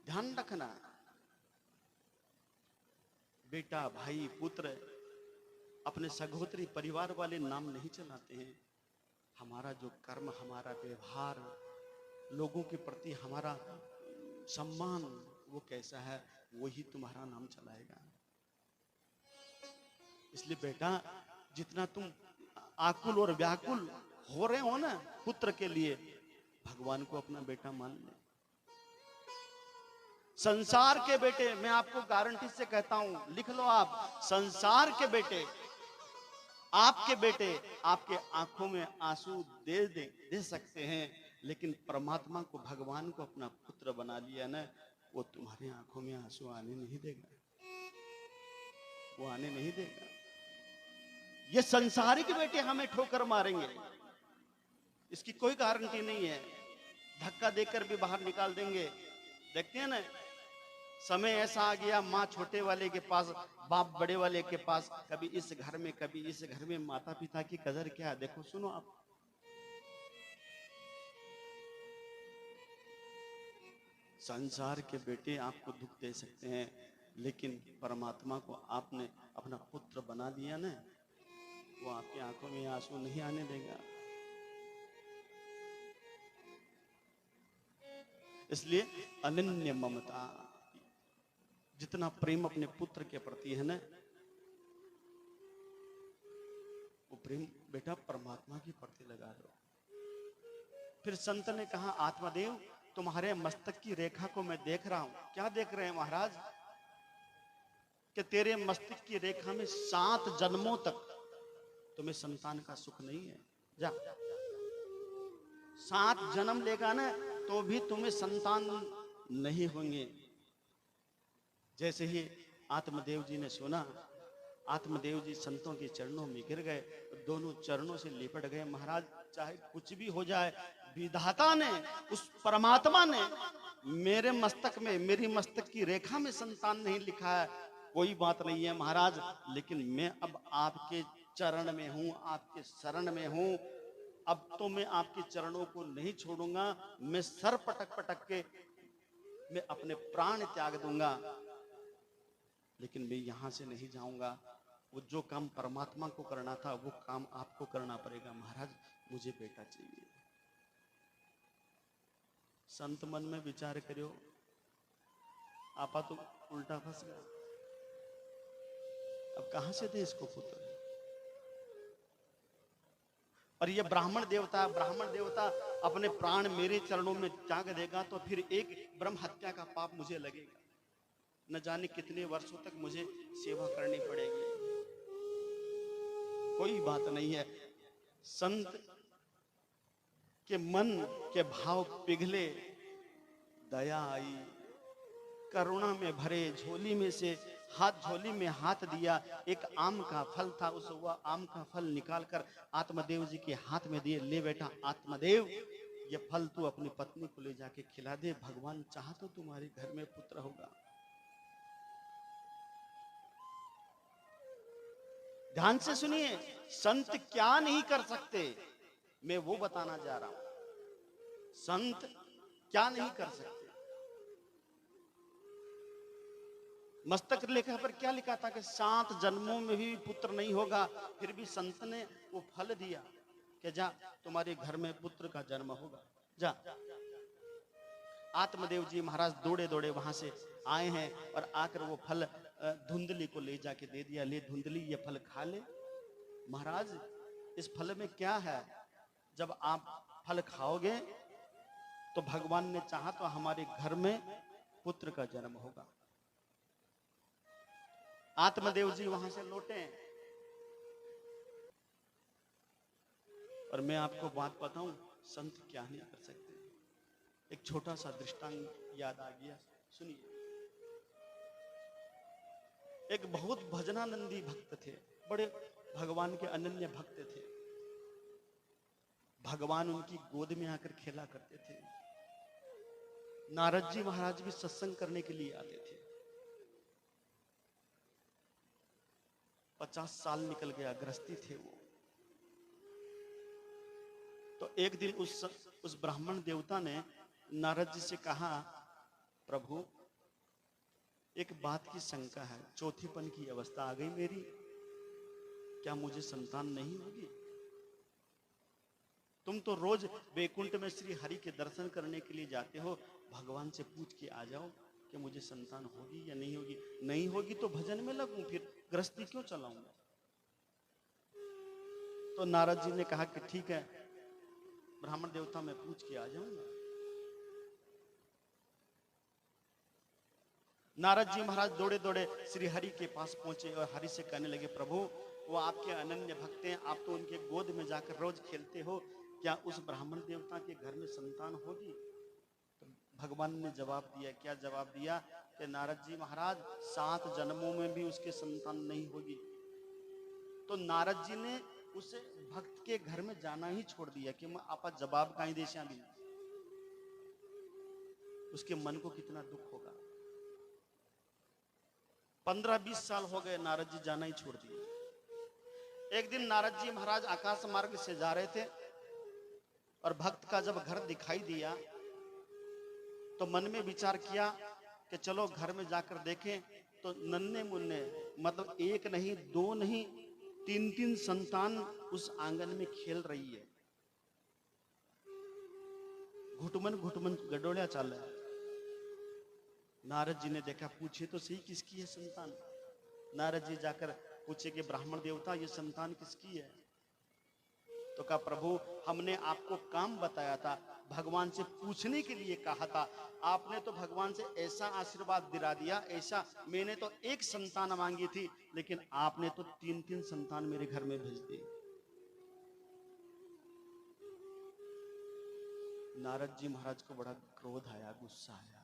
ध्यान रखना, बेटा भाई पुत्र अपने सगोत्री परिवार वाले नाम नहीं चलाते हैं। हमारा जो कर्म, हमारा व्यवहार, लोगों के प्रति हमारा सम्मान वो कैसा है, वही तुम्हारा नाम चलाएगा। इसलिए बेटा जितना तुम आकुल और व्याकुल हो रहे हो ना पुत्र के लिए, भगवान को अपना बेटा मान ले। संसार के बेटे, मैं आपको गारंटी से कहता हूं, लिख लो आप, संसार के बेटे, आपके बेटे आपके आंखों में आंसू दे सकते हैं, लेकिन परमात्मा को, भगवान को अपना पुत्र बना लिया ना, वो तुम्हारी आंखों में आंसू आने नहीं देगा, वो आने नहीं देगा। ये संसारिक बेटे हमें ठोकर मारेंगे, इसकी कोई गारंटी नहीं है, धक्का देकर भी बाहर निकाल देंगे। देखते हैं ना, समय ऐसा आ गया, माँ छोटे वाले के पास, बाप बड़े वाले के पास, कभी इस घर में कभी इस घर में, माता पिता की कदर क्या है। देखो सुनो आप, संसार के बेटे आपको दुख दे सकते हैं, लेकिन परमात्मा को आपने अपना पुत्र बना दिया ना, वो आपकी आंखों में आंसू नहीं आने देगा। इसलिए अनन्य ममता, जितना प्रेम अपने पुत्र के प्रति है ना, वो प्रेम बेटा परमात्मा के प्रति लगा दो। फिर संत ने कहा, आत्मदेव तुम्हारे मस्तक की रेखा को मैं देख रहा हूं। क्या देख रहे हैं महाराज? कि तेरे मस्तक की रेखा में 7 जन्मों तक तुम्हें संतान का सुख नहीं है। जा 7 जन्म लेगा ना तो भी तुम्हें संतान नहीं होंगे। जैसे ही आत्मदेव जी ने सुना, आत्मदेव जी संतों के चरणों में गिर गए, दोनों चरणों से लिपट गए। महाराज चाहे कुछ भी हो जाए, विधाता ने, उस परमात्मा ने मेरे मस्तक में, मेरी मस्तक की रेखा में संतान नहीं लिखा है, कोई बात नहीं है महाराज, लेकिन मैं अब आपके चरण में हूं, आपके शरण में हूं, अब तो मैं आपके चरणों को नहीं छोड़ूंगा, मैं सर पटक पटक के मैं अपने प्राण त्याग दूंगा, लेकिन मैं यहां से नहीं जाऊंगा। वो जो काम परमात्मा को करना था वो काम आपको करना पड़ेगा। महाराज मुझे बेटा चाहिए। संत मन में विचार करो, आपा तो उल्टा फंस गया, अब कहां से दे इसको पुत्र? और ये ब्राह्मण देवता अपने प्राण मेरे चरणों में त्याग देगा तो फिर एक ब्रह्म हत्या का पाप मुझे लगेगा, न जाने कितने वर्षों तक मुझे सेवा करनी पड़ेगी। कोई बात नहीं है। संत के मन के भाव पिघले, दया आई, करुणा में भरे झोली में से झोली में हाथ दिया, एक आम का फल था, उस वह आम का फल निकालकर आत्मदेव जी के हाथ में दिए। ले बेटा आत्मदेव, ये फल तू अपनी पत्नी को ले जाके खिला दे, भगवान चाह तो तुम्हारे घर में पुत्र होगा। ध्यान से सुनिए, संत क्या नहीं कर सकते मैं वो बताना जा रहा हूं। संत क्या नहीं कर सकते। मस्तक लेखा पर क्या लिखा था कि 7 जन्मों में भी पुत्र नहीं होगा, फिर भी संत ने वो फल दिया कि जा तुम्हारे घर में पुत्र का जन्म होगा। जा। आत्मदेव जी महाराज दौड़े दौड़े वहां से आए हैं और आकर वो फल धुंधली को ले जाके दे दिया। ले धुंधली, ये फल खा ले। महाराज इस फल में क्या है? जब आप फल खाओगे तो भगवान ने चाहा तो हमारे घर में पुत्र का जन्म होगा। आत्मदेव जी वहां से लौटे, और मैं आपको बात बताऊं, संत क्या नहीं कर सकते। एक छोटा सा दृष्टांत याद आ गया, सुनिए। एक बहुत भजनानंदी भक्त थे, बड़े भगवान के अनन्य भक्त थे। भगवान उनकी गोद में आकर खेला करते थे। नारद जी महाराज भी सत्संग करने के लिए आते थे। 50 साल निकल गया, गृहस्थी थे वो। तो एक दिन उस ब्राह्मण देवता ने नारद जी से कहा, प्रभु एक बात की शंका है, चौथेपन की अवस्था आ गई मेरी, क्या मुझे संतान नहीं होगी? तुम तो रोज वैकुंठ में श्री हरि के दर्शन करने के लिए जाते हो, भगवान से पूछ के आ जाओ कि मुझे संतान होगी या नहीं होगी। नहीं होगी तो भजन में लगूं, फिर गृहस्थी क्यों चलाऊंगा? तो नारद जी ने कहा कि ठीक है ब्राह्मण देवता, मैं पूछ के आ जाऊंगा। नारद जी महाराज दौड़े दौड़े श्री हरि के पास पहुंचे और हरि से कहने लगे, प्रभु वो आपके अनन्य भक्त हैं, आप तो उनके गोद में जाकर रोज खेलते हो, क्या उस ब्राह्मण देवता के घर में संतान होगी? तो भगवान ने जवाब दिया, क्या जवाब दिया कि नारद जी महाराज 7 जन्मों में भी उसके संतान नहीं होगी। तो नारद जी ने उस भक्त के घर में जाना ही छोड़ दिया कि मैं आपा जवाब कहीं देशा भी। उसके मन को कितना दुख होगा। 15-20 साल हो गए, नारद जी जाना ही छोड़ दिए। एक दिन नारद जी महाराज आकाश मार्ग से जा रहे थे और भक्त का जब घर दिखाई दिया तो मन में विचार किया कि चलो घर में जाकर देखें। तो नन्हे मुन्ने, मतलब एक नहीं, दो नहीं, 3-3 संतान उस आंगन में खेल रही है। घुटमन घुटमन गडोलिया चाल है। नारद जी ने देखा, पूछे तो सही किसकी है संतान। नारद जी जाकर पूछे कि ब्राह्मण देवता ये संतान किसकी है? तो कहा, प्रभु हमने आपको काम बताया था, भगवान से पूछने के लिए कहा था, आपने तो भगवान से ऐसा आशीर्वाद दिला दिया, ऐसा। मैंने तो एक संतान मांगी थी, लेकिन आपने तो 3-3 संतान मेरे घर में भेज दी। नारद जी महाराज को बड़ा क्रोध आया, गुस्सा आया।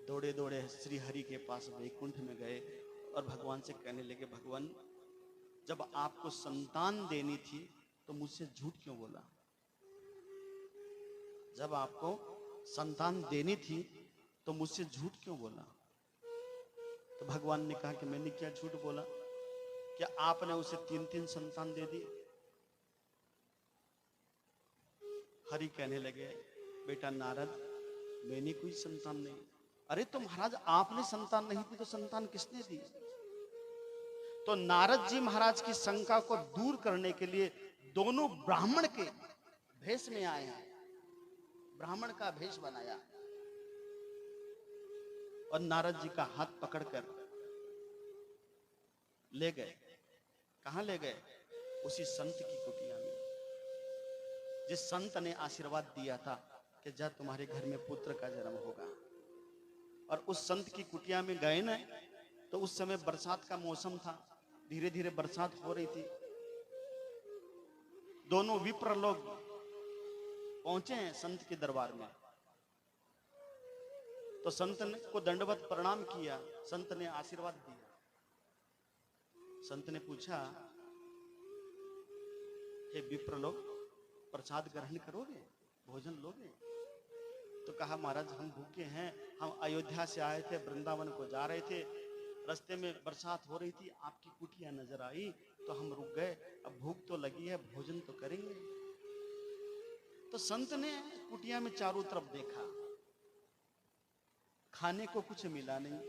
दौड़े दौड़े श्री हरि के पास वैकुंठ में गए और भगवान से कहने लगे, भगवान जब आपको संतान देनी थी तो मुझसे झूठ क्यों बोला? जब आपको संतान देनी थी तो मुझसे झूठ क्यों बोला? तो भगवान ने कहा कि मैंने क्या झूठ बोला? क्या आपने उसे 3-3 संतान दे दी? हरि कहने लगे, बेटा नारद, मैंने कोई संतान नहीं। अरे तो महाराज आपने संतान नहीं दी तो संतान किसने दी? तो नारद जी महाराज की शंका को दूर करने के लिए दोनों ब्राह्मण के भेष में आए हैं, ब्राह्मण का भेष बनाया और नारद जी का हाथ पकड़कर ले गए। कहां ले गए? उसी संत की कुटिया में, जिस संत ने आशीर्वाद दिया था कि जा तुम्हारे घर में पुत्र का जन्म होगा। और उस संत की कुटिया में गए ना, तो उस समय बरसात का मौसम था, धीरे धीरे बरसात हो रही थी। दोनों विप्र लोग पहुंचे हैं संत के दरबार में। तो संत ने को दंडवत प्रणाम किया, संत ने आशीर्वाद दिया। संत ने पूछा, हे विप्र लोग, प्रसाद ग्रहण करोगे, भोजन लोगे? तो कहा, महाराज हम भूखे हैं, हम अयोध्या से आए थे, वृंदावन को जा रहे थे, रास्ते में बरसात हो रही थी, आपकी कुटिया नजर आई तो हम रुक गए, अब भूख तो लगी है, भोजन तो करेंगे। तो संत ने कुटिया में चारों तरफ देखा, खाने को कुछ मिला नहीं।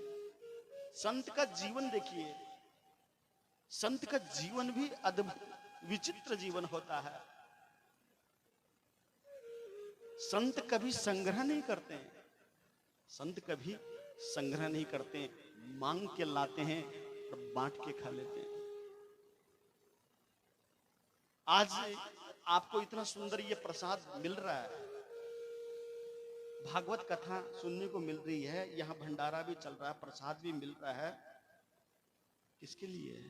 संत का जीवन देखिए, संत का जीवन भी अद्भुत विचित्र जीवन होता है। संत कभी संग्रह नहीं करते हैं, संत कभी संग्रह नहीं करते, मांग के लाते हैं और बांट के खा लेते हैं। आज आपको इतना सुंदर ये प्रसाद मिल रहा है, भागवत कथा सुनने को मिल रही है, यहाँ भंडारा भी चल रहा है, प्रसाद भी मिल रहा है, किसके लिए है?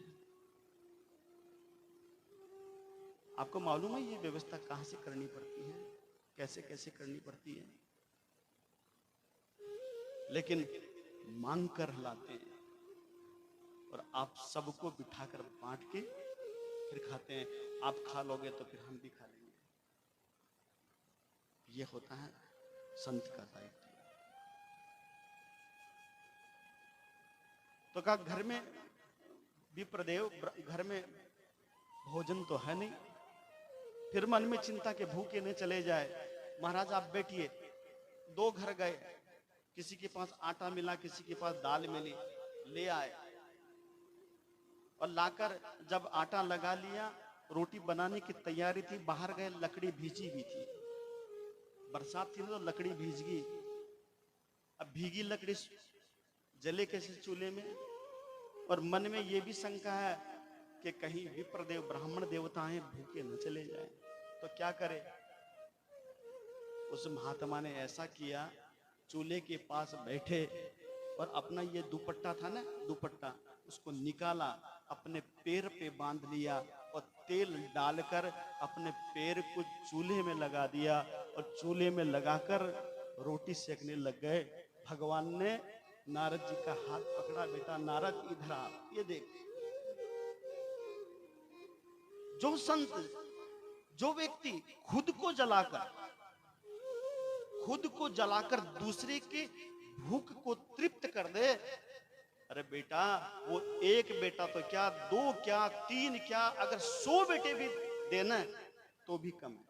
आपको मालूम है ये व्यवस्था कहां से करनी पड़ती है, कैसे कैसे करनी पड़ती है, लेकिन मांग कर लाते हैं और आप सबको बिठाकर बांट के फिर खाते हैं। आप खा लोगे तो फिर हम भी खा लेंगे। ये होता है संत का दायित्व। तो कहा घर में विप्रदेव, घर में भोजन तो है नहीं। फिर मन में चिंता के भूखे न चले जाए। महाराज आप बैठिए। 2 घर गए, किसी के पास आटा मिला, किसी के पास दाल मिली, ले आए और लाकर जब आटा लगा लिया, रोटी बनाने की तैयारी थी, बाहर गए, लकड़ी भीजी हुई थी, बरसात थी ना, तो लकड़ी भीज गई। अब भीगी लकड़ी जले कैसे चूल्हे में? और मन में यह भी शंका है कि कहीं विप्रदेव ब्राह्मण देवता हैं, भूखे न चले जाए, तो क्या करे? उस महात्मा ने ऐसा किया, चूल्हे के पास बैठे और अपना ये दुपट्टा था ना, दुपट्टा, उसको निकाला, अपने पैर पे बांध लिया और तेल डालकर अपने पैर को चूल्हे में लगा दिया और चूल्हे में लगाकर रोटी सेकने लग गए। भगवान ने नारद जी का हाथ पकड़ा, बेटा नारद इधर आ, ये देख। जो संत, जो व्यक्ति खुद को जलाकर दूसरे के भूख को तृप्त कर दे, अरे बेटा वो एक बेटा तो क्या, 2 क्या, 3 क्या, अगर 100 बेटे भी देना तो भी कम है।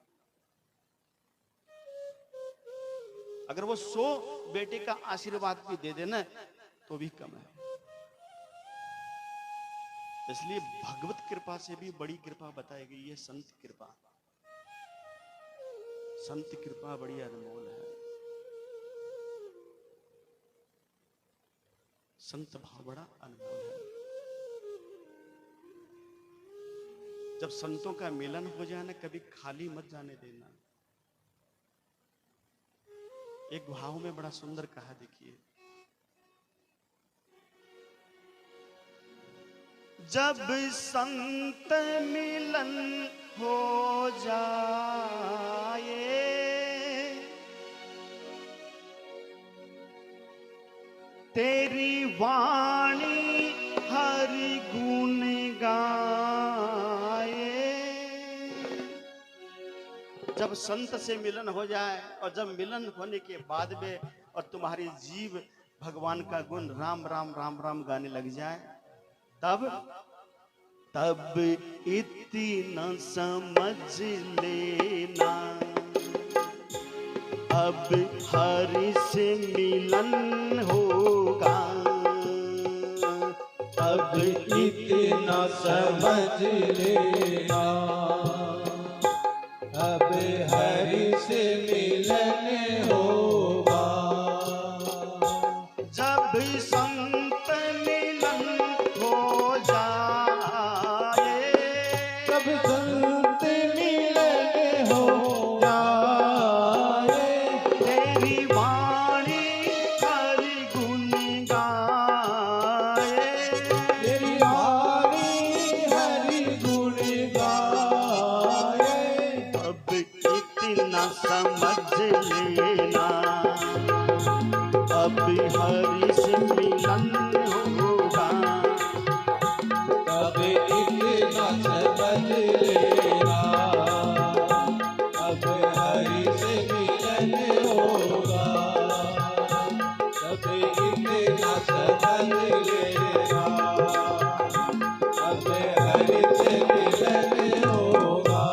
अगर वो 100 बेटे का आशीर्वाद भी दे देना तो भी कम है। इसलिए भगवत कृपा से भी बड़ी कृपा बताई गई है संत कृपा। संत कृपा बड़ी अनमोल है। संत भाव बड़ा अनमोल है। जब संतों का मिलन हो जाए ना, कभी खाली मत जाने देना। एक भाव में बड़ा सुंदर कहा, देखिए, जब संत मिलन हो जाए, तेरी वाणी हरि गुण गाए। जब संत से मिलन हो जाए और जब मिलन होने के बाद में और तुम्हारी जीव भगवान का गुण राम राम राम राम गाने लग जाए, तब इतना समझ लेना, अब हरि से मिलन होगा।
अब इतना समझ लेना, अब हरि से मिलन होगा।
जब संत मिलन हो जाए,
जब संत मिलन हो जाए,
तेरी वाणी हरि गुण गाए।
तेरी वाणी हरि गुण गाए।
अब इतना समझ लेना, अब हरि से मिलन होगा।
अब इतना समझ लेना, अब हरि से मिलन होगा। अब इतना समझ लेना, अब हरि से मिलन होगा।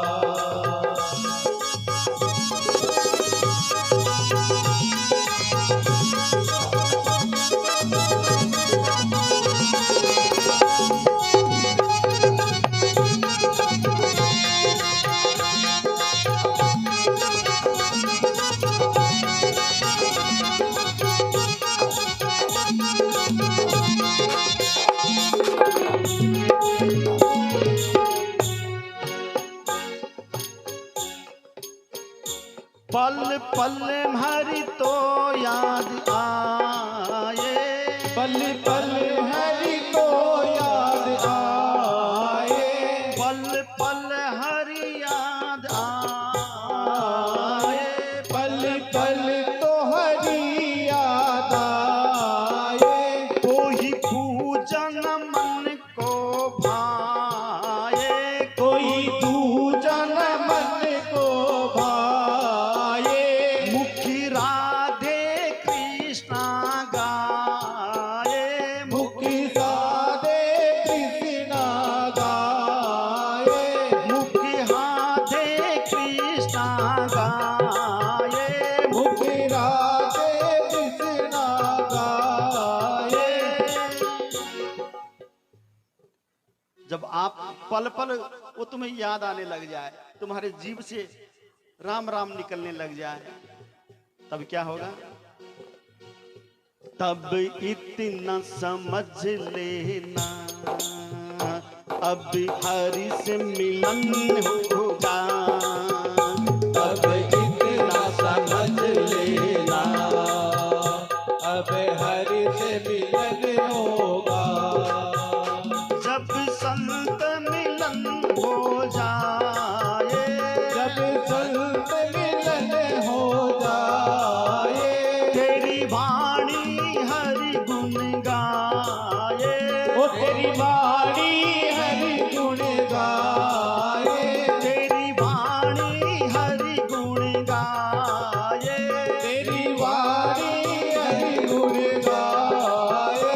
पल पल हरि तो याद आए,
पल पल हरि को याद आए,
पल पल हरि पल पल वो तुम्हें याद आने लग जाए, तुम्हारे जीभ से राम राम निकलने लग जाए, तब क्या होगा? तब इतना समझ लेना अब हरि से मिलन होगा।
अब इतना समझ लेना अब हरि से मिलन होगा।
जब संत मिलन हो जाए,
जब संत मिलन हो जाए,
तेरी वाणी हरि गुण गाए,
ओ तेरी वाणी हरि गुण गाए,
तेरी वाणी हरि गुण गाए,
तेरी वाणी हरि गुण गाए।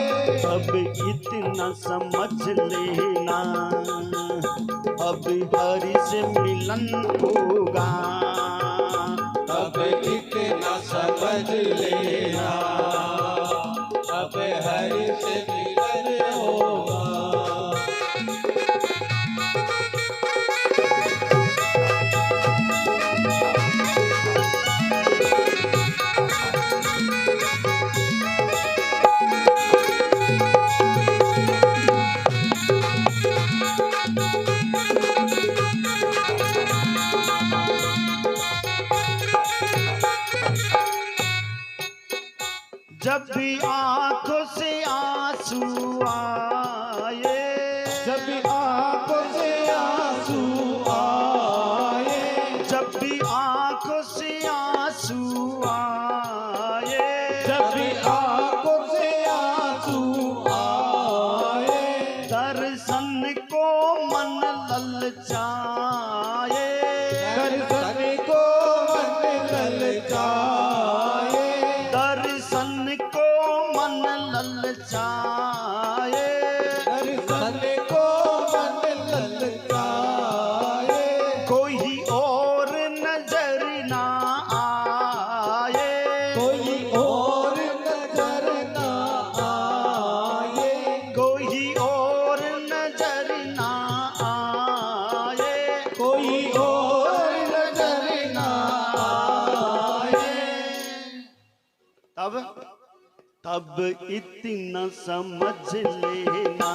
अब इतना समझ लेना अब हरि से मिलन होगा।
अब इतना समझ लेना अब हरि से मिलन होगा।
जब भी आंखों से आंसू आए,
जब आंखों से आंसू आए,
जब भी आंखों से आंसू आए,
जब आंखों से आंसू आए,
दर्शन को मन ललचाए,
दर्शन को मन ललचाए,
दर्शन को मन ललचाए,
दर्शन को मन ललचाए।
कोई और नजर ना आए,
कोई और नजर ना आए,
कोई और नजर ना आए,
कोई और नजर ना आए।
तब इतना समझ लेना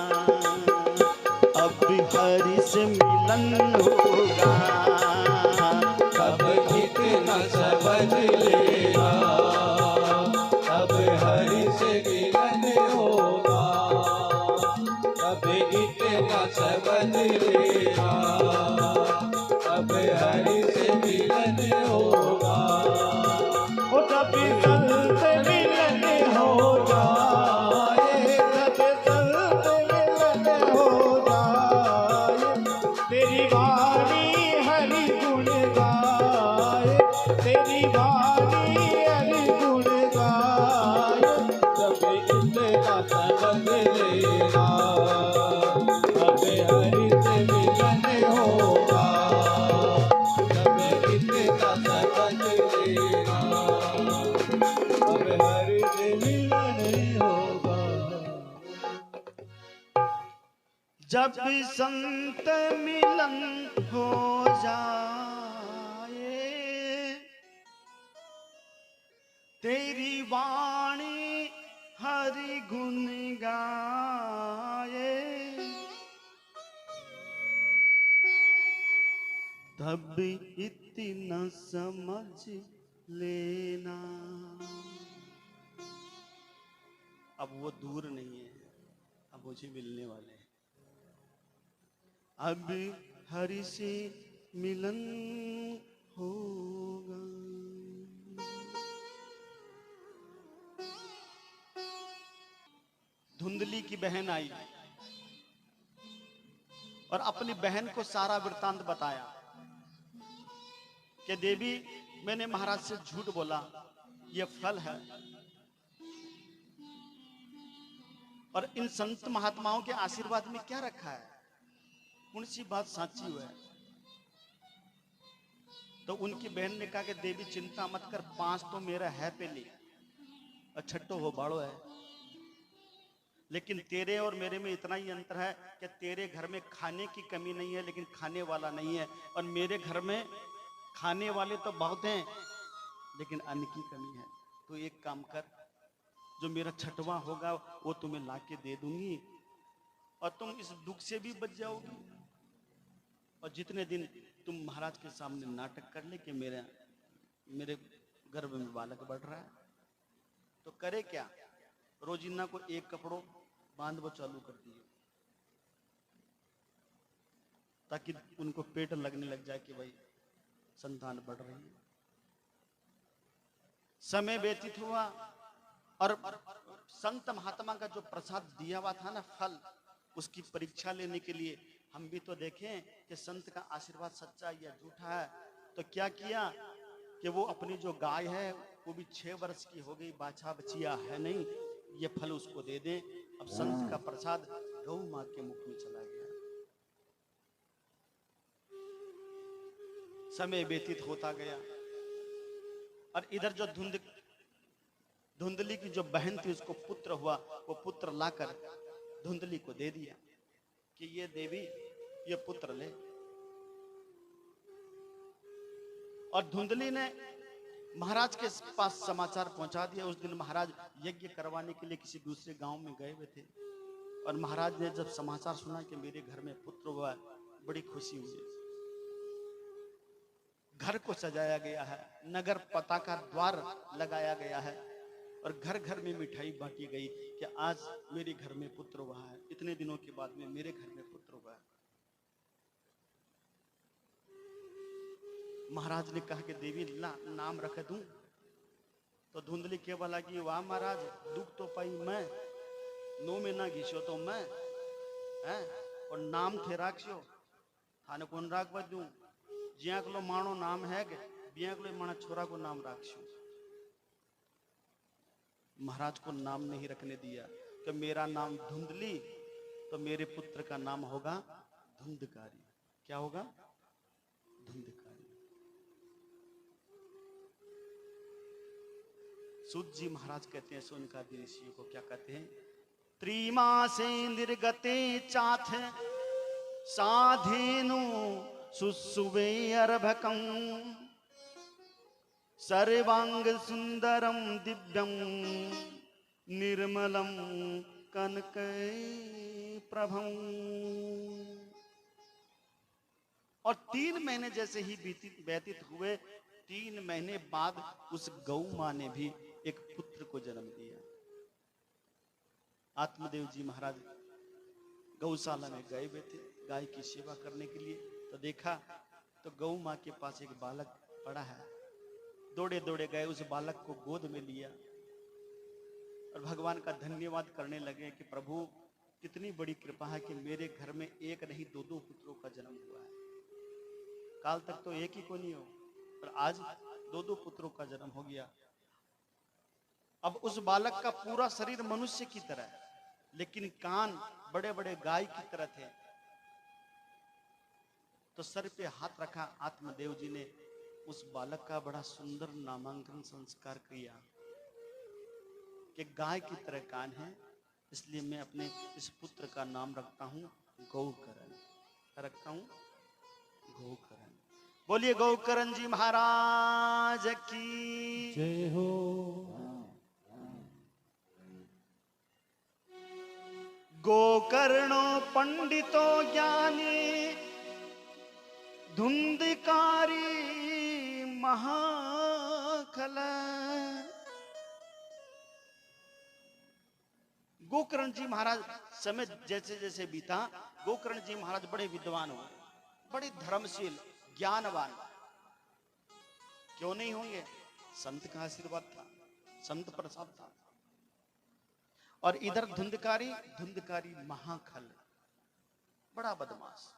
अब हरि से मिलन होगा।
अब इतना समझ लेना अब हरि से मिलन होगा। अब इतना समझ लेना अब हरि से मिलन होगा। ओ जब संत मिलन हो जाए, जब संत मिलन हो जाए, तेरी वाणी हरि गुण गाए, तेरी वाणी हरि गुण गाए। जब इतना समझ लेना अब हरि से मिलन होगा। जब इतना समझ लेना अब हरि से मिलन होगा।
जब संत मिलन हो जाए, तेरी वाणी हरि गुण गाए, तब इतना समझ लेना। अब वो दूर नहीं है, अब मुझे मिलने वाले हैं। अब हरि से मिलन होगा। धुंधली की बहन आई और अपनी बहन को सारा वृत्तांत बताया कि देवी, मैंने महाराज से झूठ बोला, यह फल है, और इन संत महात्माओं के आशीर्वाद में क्या रखा है, कौन सी बात साची हुआ है। तो उनकी बहन ने कहा कि देवी चिंता मत कर, 5 तो मेरा है पहले और छठो हो बाड़ो है। लेकिन तेरे और मेरे में इतना ही अंतर है कि तेरे घर में खाने की कमी नहीं है लेकिन खाने वाला नहीं है, और मेरे घर में खाने वाले तो बहुत हैं लेकिन अन्न की कमी है। तो एक काम कर, जो मेरा छठवा होगा वो तुम्हें लाके दे दूंगी और तुम इस दुख से भी बच जाओगी। और जितने दिन तुम महाराज के सामने नाटक कर ले कि मेरे गर्भ में बालक बढ़ रहा है, तो करे क्या, रोजिना को एक कपड़ों बांध वो चालू कर दिए ताकि उनको पेट लगने लग जाए कि भाई संतान बढ़ रही है। समय व्यतीत हुआ और संत महात्मा का जो प्रसाद दिया हुआ था ना फल, उसकी परीक्षा लेने के लिए हम भी तो देखें कि संत का आशीर्वाद सच्चा या झूठा है। तो क्या किया कि वो अपनी जो गाय है वो भी 6 वर्ष की हो गई, बाछा बचिया है नहीं, ये फल उसको दे दें। अब संत का प्रसाद गौ मां के मुख में चला गया। समय व्यतीत होता गया और इधर जो धुंधली की जो बहन थी उसको पुत्र हुआ, वो पुत्र लाकर धुंधली को दे दिया कि ये देवी ये पुत्र ले। और धुंधली ने महाराज के पास समाचार पहुंचा दिया। उस दिन महाराज यज्ञ करवाने के लिए किसी दूसरे गांव में गए हुए थे और महाराज ने जब समाचार सुना कि मेरे घर में पुत्र हुआ, बड़ी खुशी हुई। घर को सजाया गया है, नगर पताका द्वार लगाया गया है और घर घर में मिठाई बांटी गई कि आज मेरे घर में पुत्र हुआ है, इतने दिनों के बाद में मेरे घर में पुत्र हुआ है। महाराज ने कहा कि देवी नाम रख दूं, तो धुंधली के बोला कि वाह महाराज, दुख तो पाई मैं, नो में ना घिसो तो मैं है, और नाम थे राखियो थाने कौन राख दूं, जिया को मानो नाम है के बिया को माना छोरा को नाम राखियो। महाराज को नाम नहीं रखने दिया कि मेरा नाम धुंधली, तो मेरे पुत्र का नाम होगा धुंधकारी। क्या होगा? धुंधकारी। सूत जी महाराज कहते हैं सोनकादि ऋषियों को, क्या कहते हैं? त्रिमासे निर्गते चाथ साधेनु सुसुवे अर्भकं सर्वांग सुंदरम दिव्यम निर्मलम कनकै प्रभम। और 3 महीने जैसे ही व्यतीत हुए, 3 महीने बाद उस गौ मां ने भी एक पुत्र को जन्म दिया। आत्मदेव जी महाराज गौशाला में गए हुए थे गाय की सेवा करने के लिए, तो देखा तो गौ मां के पास एक बालक पड़ा है। दौड़े दौड़े गए, उस बालक को गोद में लिया और भगवान का धन्यवाद करने लगे कि प्रभु कितनी बड़ी कृपा है कि मेरे घर में एक नहीं 2-2 पुत्रों का जन्म हुआ है। काल तक तो एक ही को नहीं हो, पर आज 2-2 पुत्रों का जन्म हो गया। अब उस बालक का पूरा शरीर मनुष्य की तरह, लेकिन कान बड़े बड़े गाय की तरह थे। तो सर पे हाथ रखा आत्मदेव जी ने, उस बालक का बड़ा सुंदर नामांकन संस्कार किया कि गाय की तरह कान है, इसलिए मैं अपने इस पुत्र का नाम रखता हूं गौकरण। रखता हूं गौकरण। बोलिए गौकरण जी महाराज की
जय हो।
गोकर्णो पंडितो ज्ञानी धुंधकारी महाखल। गोकर्ण जी महाराज समय जैसे जैसे बीता, गोकर्ण जी महाराज बड़े विद्वान हुए, बड़े धर्मशील, ज्ञानवान। क्यों नहीं होंगे? संत का आशीर्वाद था, संत प्रसाद था। और इधर धुंधकारी महाखल, बड़ा बदमाश।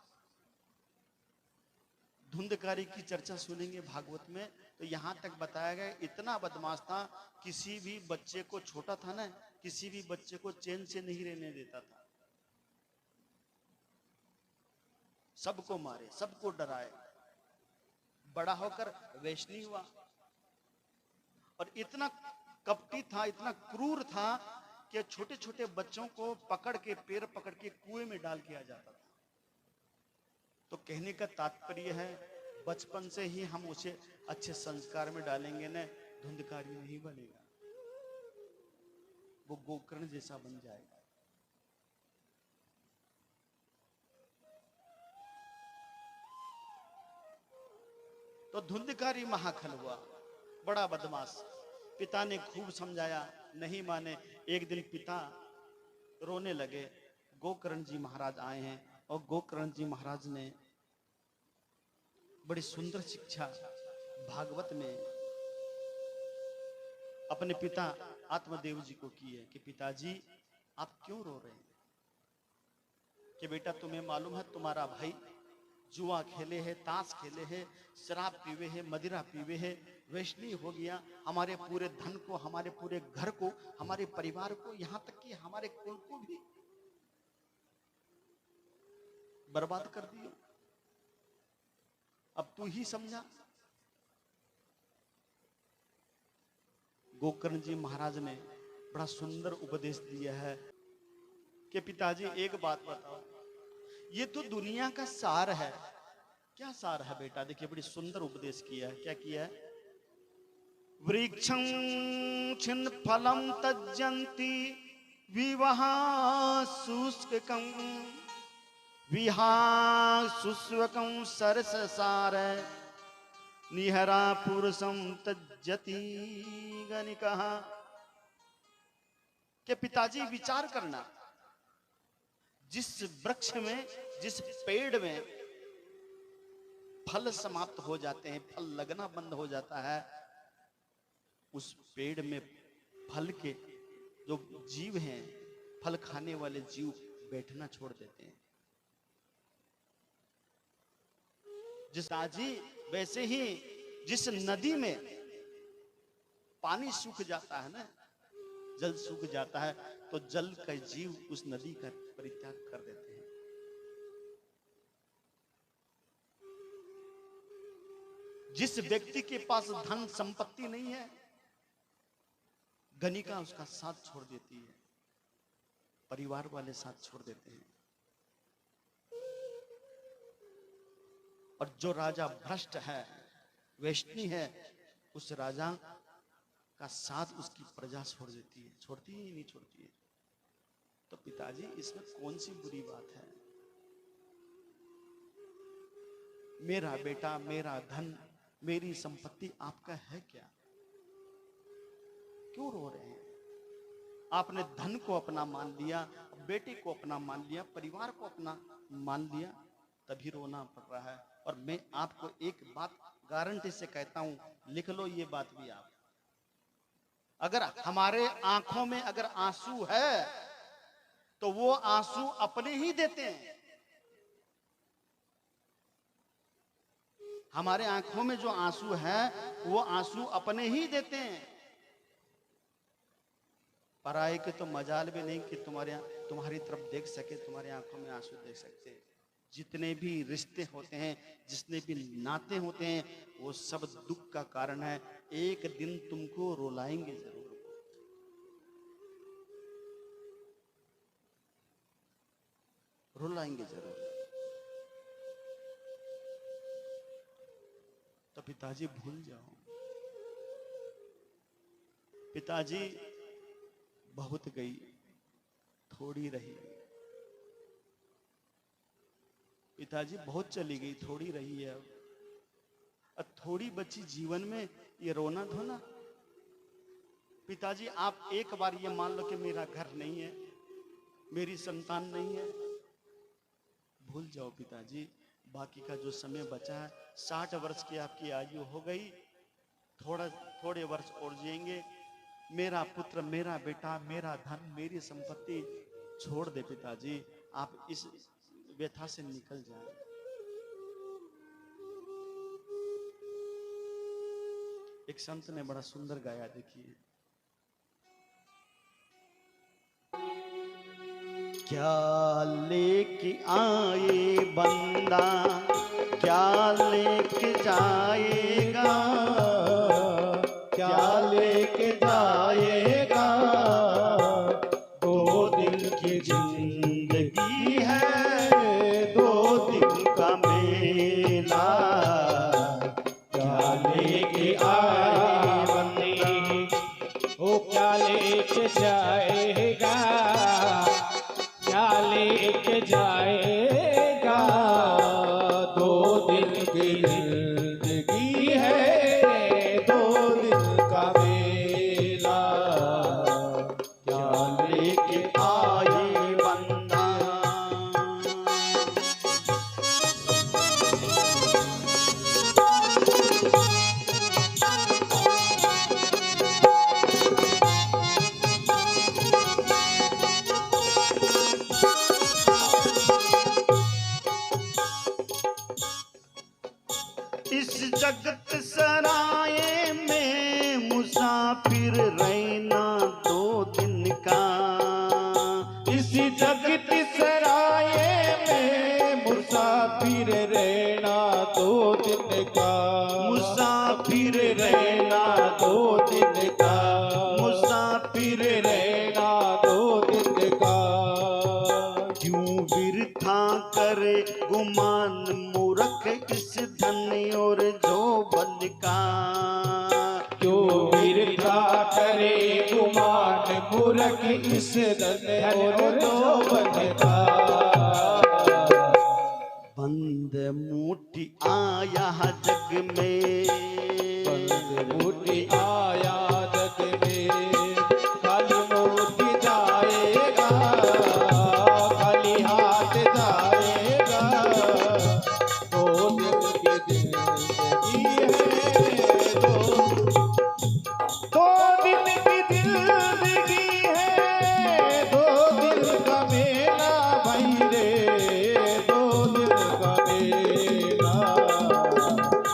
धुंधकारी की चर्चा सुनेंगे भागवत में, तो यहां तक बताया गया इतना बदमाश था, किसी भी बच्चे को, छोटा था ना, किसी भी बच्चे को चैन से नहीं रहने देता था। सबको मारे, सबको डराए। बड़ा होकर वैष्णव हुआ और इतना कपटी था, इतना क्रूर था कि छोटे छोटे बच्चों को पकड़ के, पैर पकड़ के कुएं में डाल के आ जाता था। तो कहने का तात्पर्य है, बचपन से ही हम उसे अच्छे संस्कार में डालेंगे ना, धुंधकारी नहीं बनेगा, वो गोकर्ण जैसा बन जाएगा। तो धुंधकारी महाखल हुआ, बड़ा बदमाश। पिता ने खूब समझाया, नहीं माने। एक दिन पिता रोने लगे। गोकर्ण जी महाराज आए हैं और गोकर्ण जी महाराज ने बड़ी सुंदर शिक्षा भागवत में अपने पिता आत्मदेव जी को की है कि पिताजी आप क्यों रो रहे हैं? कि बेटा तुम्हें मालूम है तुम्हारा भाई जुआ खेले है, ताश खेले है, शराब पीवे है, मदिरा पीवे है, वैष्णवी हो गया, हमारे पूरे धन को, हमारे पूरे घर को, हमारे परिवार को, यहां तक कि हमारे कुल को भी बर्बाद कर दिया। अब तू ही समझा। गोकर्ण जी महाराज ने बड़ा सुंदर उपदेश दिया है कि पिताजी एक बात बताओ, ये तो दुनिया का सार है। क्या सार है बेटा? देखिए बड़ी सुंदर उपदेश किया है। क्या किया है? वृक्षं छिन्न फलम तज्जन्ति विवाहा शुष्ककं विहा शुष्वकं सरस सार निहरा पुरुषं तज्जति गणिकः। के पिताजी विचार करना, जिस वृक्ष में, जिस पेड़ में फल समाप्त हो जाते हैं, फल लगना बंद हो जाता है, उस पेड़ में फल के जो जीव हैं, फल खाने वाले जीव बैठना छोड़ देते हैं। जिस आजी वैसे ही जिस नदी में पानी सूख जाता है ना, जल सूख जाता है, तो जल का जीव उस नदी का परित्याग कर देते हैं। जिस व्यक्ति के पास धन संपत्ति नहीं है, गणिका उसका साथ छोड़ देती है, परिवार वाले साथ छोड़ देते हैं। और जो राजा भ्रष्ट है, वैष्णवी है, उस राजा का साथ उसकी प्रजा छोड़ देती है। छोड़ती ही नहीं छोड़ती है। तो पिताजी इसमें कौन सी बुरी बात है? मेरा बेटा, मेरा धन, मेरी संपत्ति आपका है क्या? क्यों रो रहे हैं? आपने धन को अपना मान लिया, बेटे को अपना मान लिया, परिवार को अपना मान लिया, तभी रोना पड़ रहा है। और मैं आपको एक बात गारंटी से कहता हूं, लिख लो ये बात भी आप। अगर हमारे आंखों में अगर आंसू है तो वो आंसू अपने ही देते हैं। हमारे आंखों में जो आंसू है वो आंसू अपने ही देते हैं। पराये के तो मजाल भी नहीं कि तुम्हारी तरफ देख सके, तुम्हारी आंखों में आंसू देख सकते। जितने भी रिश्ते होते हैं, जितने भी नाते होते हैं, वो सब दुख का कारण है। एक दिन तुमको रुलाएंगे जरूर। रुलाएंगे जरूर। तो पिताजी भूल जाओ। पिताजी बहुत गई, थोड़ी रही। पिताजी बहुत चली गई, थोड़ी रही है। अब थोड़ी बची जीवन में, ये रोना धोना। पिताजी आप एक बार ये मान लो कि मेरा घर नहीं है, मेरी संतान नहीं है, भूल जाओ पिताजी। बाकी का जो समय बचा है, 60 वर्ष की आपकी आयु हो गई, थोड़े वर्ष और जिएंगे। मेरा पुत्र, मेरा बेटा, मेरा धन, मेरी संपत्ति छोड़ दे पिताजी। आप इस व्यथा से निकल जाए। एक संत ने बड़ा सुंदर गाया, देखिए। क्या लेके आए बंदा, क्या लेके जाएगा,
क्या लेके जाएगा,
इस जगत सराय में मुसाफिर रहना 2 दिन का।
इस जगत सराय में मुसाफिर रहना 2 दिन का।
मुसाफिर
रहना 2 दिन का।
मुसाफिर
रहना 2 दिन का।
क्यों बिरथा करे गुमान मूर्ख इस धन और जोबन का।
क्यों बिरथा करे गुमान मूर्ख इस धन और जोबन का।
बंद मुट्ठी आया जग में।
बंद मुट्ठी आया जग में। खाली मुट्ठी जाएगा, खाली हाथ जाएगा। 2 दिन की जिंदगी है, 2 दिन की जिंदगी है। 2 दिन का मेला भाई रे, 2 दिन का मेला।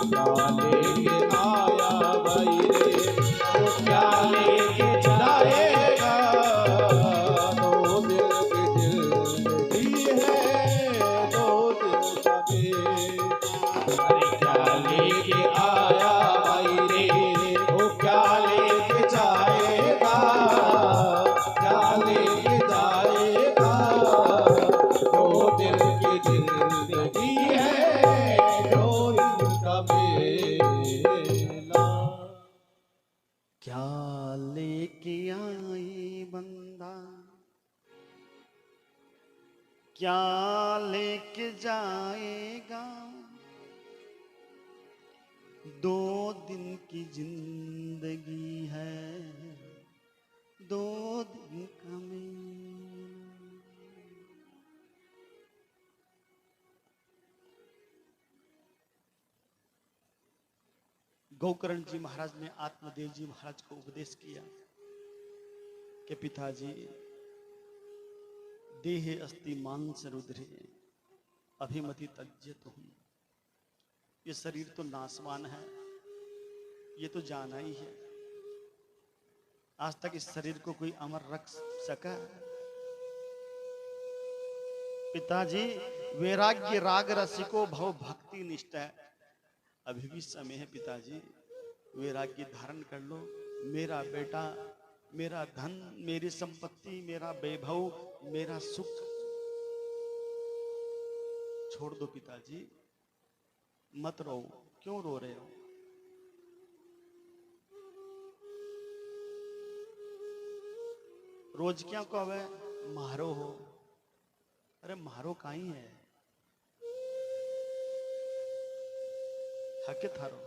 क्या लेके आया भाई रे, तो क्या लेके जाएगा। 2 दिन की जिंदगी है, 2 दिन का मेला। अरे क्या लेके आया भाई रे, वो क्या लेके जाएगा। क्या लेके जाएगा। 2 दिन की जिंदगी है, 2 दिन का मेला।
क्या लेके आए बंदा, क्या लेके जाएगा। 2 दिन की जिंदगी है, 2 दिन का मेला। गोकर्ण जी महाराज ने आत्मदेव जी महाराज को उपदेश किया कि पिताजी, देह अस्ति मांस रुधिरे अभिमति तज्यतुम। ये शरीर तो नासवान है, ये तो जाना ही है। आज तक इस शरीर को कोई अमर रख सका। पिताजी, वैराग्य राग रसिको भव भक्ति निष्ठ है। अभी भी समय है पिताजी, वैराग्य धारण कर लो। मेरा बेटा, मेरा धन, मेरी संपत्ति, मेरा वैभव, मेरा सुख छोड़ दो पिताजी, मत रो। क्यों रो रहे हो? रोज क्या को है मारो हो। अरे मारो काई है, हके थारो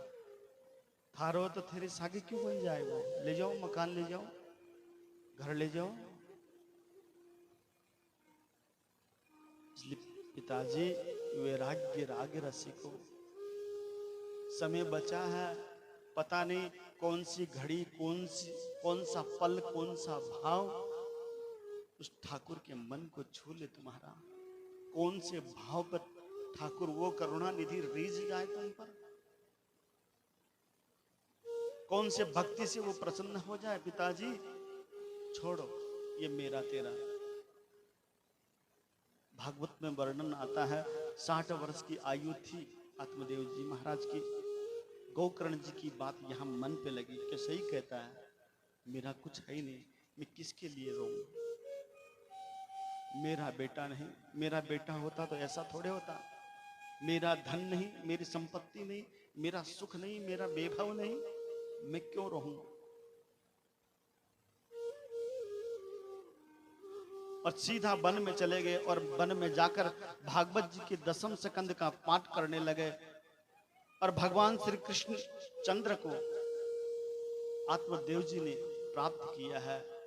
थारो तो तेरे सागे क्यों बन जाएगा। ले जाओ, मकान ले जाओ, घर ले जाओ। इसलिए पिताजी, वैराग्य राग रसिको। समय बचा है, पता नहीं कौन सी घड़ी, कौन सा पल, कौन सा भाव उस ठाकुर के मन को छू ले तुम्हारा। कौन से भाव पर ठाकुर वो करुणा निधि रीझ जाए तुम पर। कौन से भक्ति से वो प्रसन्न हो जाए। पिताजी छोड़ो, ये मेरा तेरा। भागवत में वर्णन आता है, 60 वर्ष की आयु थी आत्मदेव जी महाराज की। गोकर्ण जी की बात यहाँ मन पे लगी कि सही कहता है, मेरा कुछ है ही नहीं, मैं किसके लिए रोऊं। मेरा बेटा नहीं, मेरा बेटा होता तो ऐसा थोड़े होता। मेरा धन नहीं, मेरी संपत्ति नहीं, मेरा सुख नहीं, मेरा वैभव नहीं, मैं क्यों रहूं। और सीधा वन में चले गए और वन में जाकर भागवत जी के 10वें स्कंद का पाठ करने लगे। और भगवान श्री कृष्ण चंद्र को आत्मदेव जी ने प्राप्त किया है।